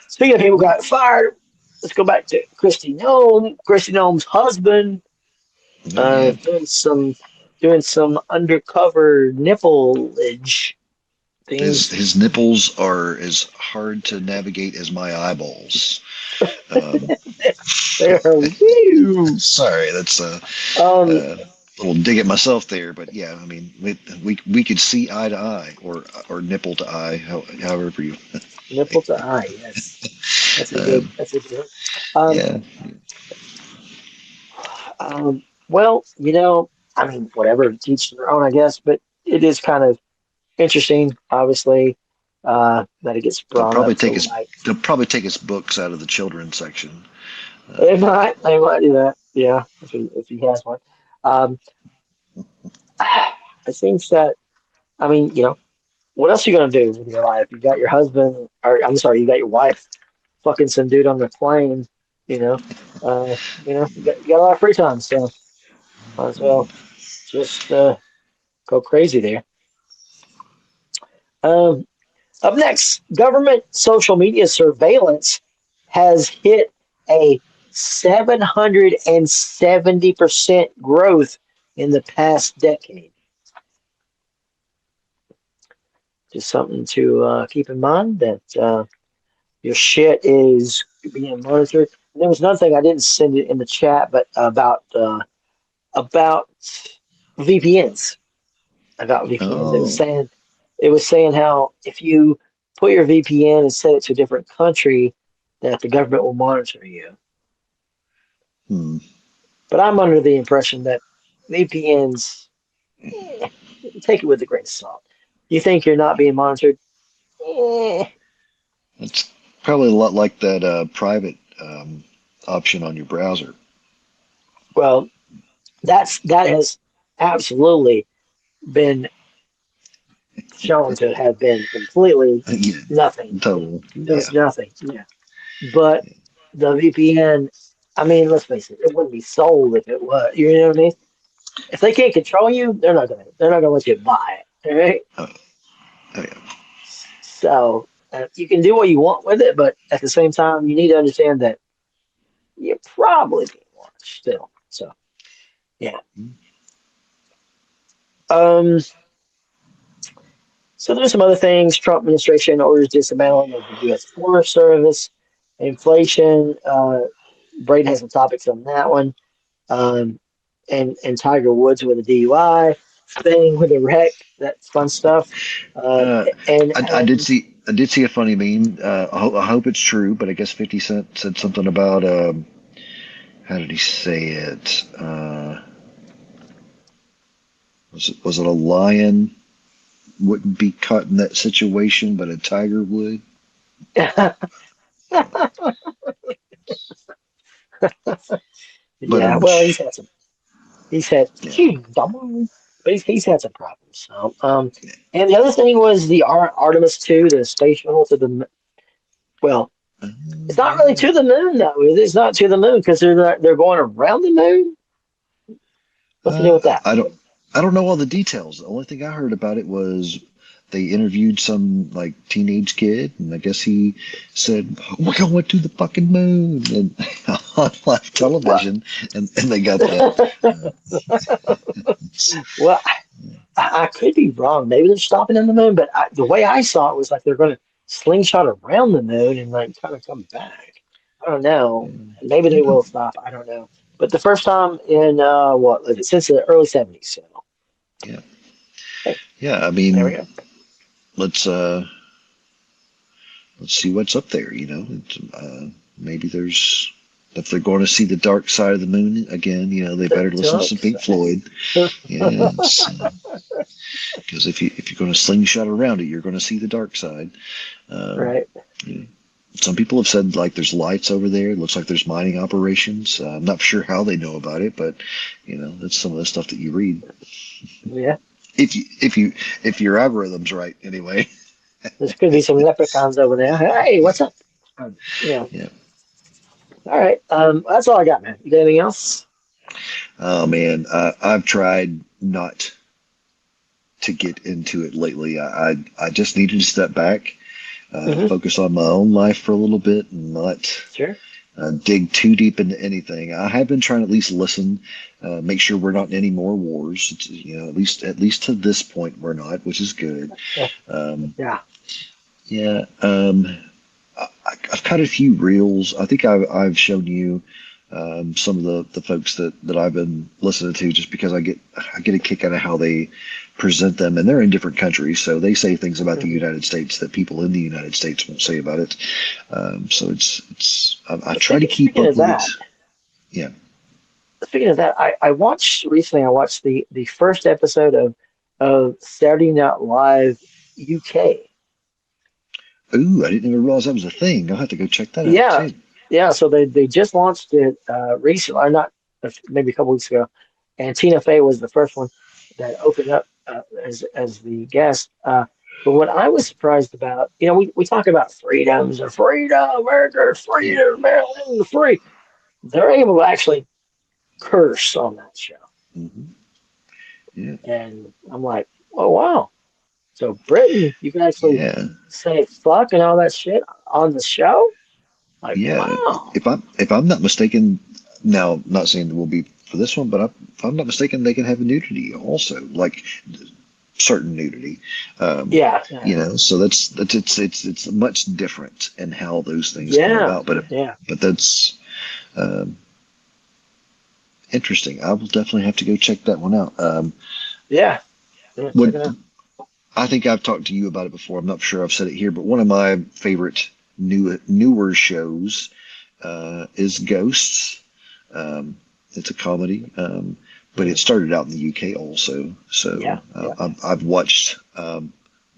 speaking of people got fired, let's go back to Christy Nome. Christy Nome's husband, Oh yeah. doing some undercover nipplage His things. his nipples are as hard to navigate as my eyeballs. Um, They're woo. sorry, that's Um, a little dig at myself there, but yeah, I mean, we could see eye to eye or nipple to eye, however you. Nipple to eye. Yes, that's a good. Um, That's a good. Um, yeah, well, I mean, whatever, teach their own, I guess. But it is kind of interesting, obviously, that it gets they'll brought probably up to take his light. they'll probably take his books out of the children's section. They might do that. Yeah, if he has one. Um, I think that. I mean, what else are you gonna do with your life? You got your husband, or I'm sorry, you got your wife fucking some dude on the plane. You know, you got a lot of free time, so might as well just go crazy there. Um, Up next, government social media surveillance has hit a 770% growth in the past decade. Just something to keep in mind that your shit is being monitored. And there was another thing I didn't send it in the chat, but about VPNs. About VPNs, Oh, it was saying how if you put your VPN and set it to a different country, that the government will monitor you. hmm. But I'm under the impression that VPNs, take it with a grain of salt. You think you're not being monitored? Eh, It's probably a lot like that private option on your browser. well, that has absolutely been shown to have been completely Yeah, nothing. total. It Yeah, was nothing. Yeah. But the VPN, I mean, let's face it, it wouldn't be sold if it was. You know what I mean? If they can't control you, they're not gonna let you buy it. All right. oh, oh yeah. So you can do what you want with it, but at the same time, you need to understand that you're probably being watched still. So yeah. Um. So there's some other things. Trump administration orders dismantling of the U.S. Forest Service, inflation. Braden has some topics on that one. Um, and Tiger Woods with a DUI, Spain with a wreck. That's fun stuff. Uh, Uh, and I did see a funny meme. I hope it's true, but I guess 50 Cent said something about how did he say it? Was it a lion wouldn't be caught in that situation, but a tiger would? But yeah, well, he's had yeah. but he's had some problems. So, and the other thing was the Artemis 2, the space shuttle to the well, it's not really to the moon though. It's not to the moon because they're going around the moon. What's the deal with that? I don't know all the details. The only thing I heard about it was they interviewed some like teenage kid, and I guess he said, "We're going to the fucking moon," and on live Well, television, and they got that. well, I could be wrong. Maybe they're stopping on the moon, but the way I saw it was like they're going to slingshot around the moon and like kind of come back. I don't know. Maybe they will stop. I don't know. But the first time in since the early '70s. So Yeah, hey, yeah. I there we mean, go. let's uh, let's see what's up there. Maybe there's if they're going to see the dark side of the moon again. They The better listen to some dark Pink side. Floyd. Yes, because if you're going to slingshot around it, you're going to see the dark side. Um, Right. you know, some people have said like there's lights over there. It looks like there's mining operations. I'm not sure how they know about it, but that's some of the stuff that you read. Yeah. If your algorithm's right, anyway. There's could be some leprechauns over there. Hey, what's up? Yeah. Yeah. All right. That's all I got, man. You got anything else? Oh man, I've tried not to get into it lately. I just needed to step back, Hmm. focus on my own life for a little bit, and not Sure. dig too deep into anything. I have been trying to at least listen, make sure we're not in any more wars. At least to this point we're not, which is good. Um, Yeah. yeah, I've cut a few reels. I think I've shown you some of the folks that I've been listening to, just because I get a kick out of how they present them, and they're in different countries, so they say things about the Hmm. United States that people in the United States won't say about it. So I Well, try to keep speaking up of with it. that, Yeah. I watched recently. I watched the first episode of Saturday Night Live UK. Ooh, I didn't even realize that was a thing. I'll have to go check that out Yeah, too. yeah. So they just launched it recently, or not, maybe a couple weeks ago. And Tina Fey was the first one that opened up as the guest. But what I was surprised about, we talk about freedoms or freedom, America, Yeah. freedom, Maryland, free. They're able to actually curse on that show, Hmm. Yeah. and I'm like, oh wow. So Britain, you can actually Yeah. say fuck and all that shit on the show. Like, Yeah. wow. If I'm not mistaken, now not saying it will be for this one, but if I'm not mistaken, they can have nudity also, like certain nudity. Um, Yeah, yeah, so that's it's much different in how those things come yeah, about. But yeah, but that's um, interesting. I will definitely have to go check that one out. yeah. Yeah, What check it out. I think I've talked to you about it before. I'm not sure I've said it here, but one of my favorite newer shows is Ghosts. Um, it's a comedy, but it Mhm. started out in the UK also. Yeah, So yeah, I've watched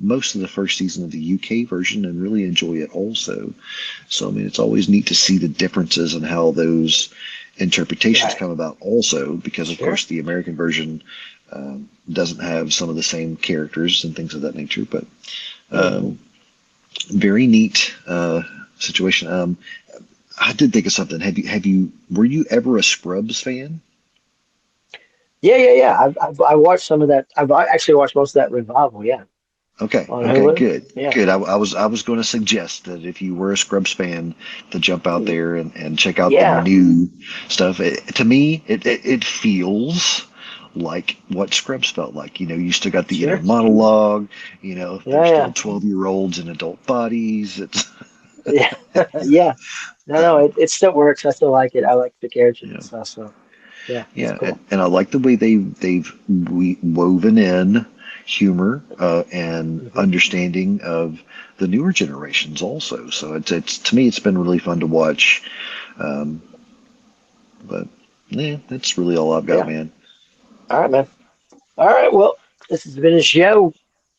most of the first season of the UK version and really enjoy it also. So I mean, it's always neat to see the differences in how those interpretations right. come about also, because of Sure. course the American version doesn't have some of the same characters and things of that nature, but Hmm. um, very neat situation. I did think of something. Were you ever a Scrubs fan? Yeah, yeah, yeah. I watched some of that. I've actually watched most of that revival. Yeah, Okay, on okay, Hulu. good, Yeah, good. I was going to suggest that if you were a Scrubs fan, to jump out there and check out the yeah, new stuff. To me, it feels like what Scrubs felt like. You still got the inner sure. monologue. They're Yeah, still yeah, 12-year-olds in adult bodies. It's yeah, yeah. No, no, it still works. I still like it. I like the characters and yeah, stuff. So yeah, it's yeah, and, cool. and I like the way they've woven in humor and Hmm. understanding of the newer generations also. So it's to me it's been really fun to watch. Um, but yeah, that's really all I've got, Yeah. man. All right, man. All right. Well, this has been a show.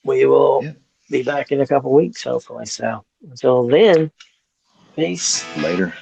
We will Yeah, be back in a couple weeks, hopefully. So until then, peace. later.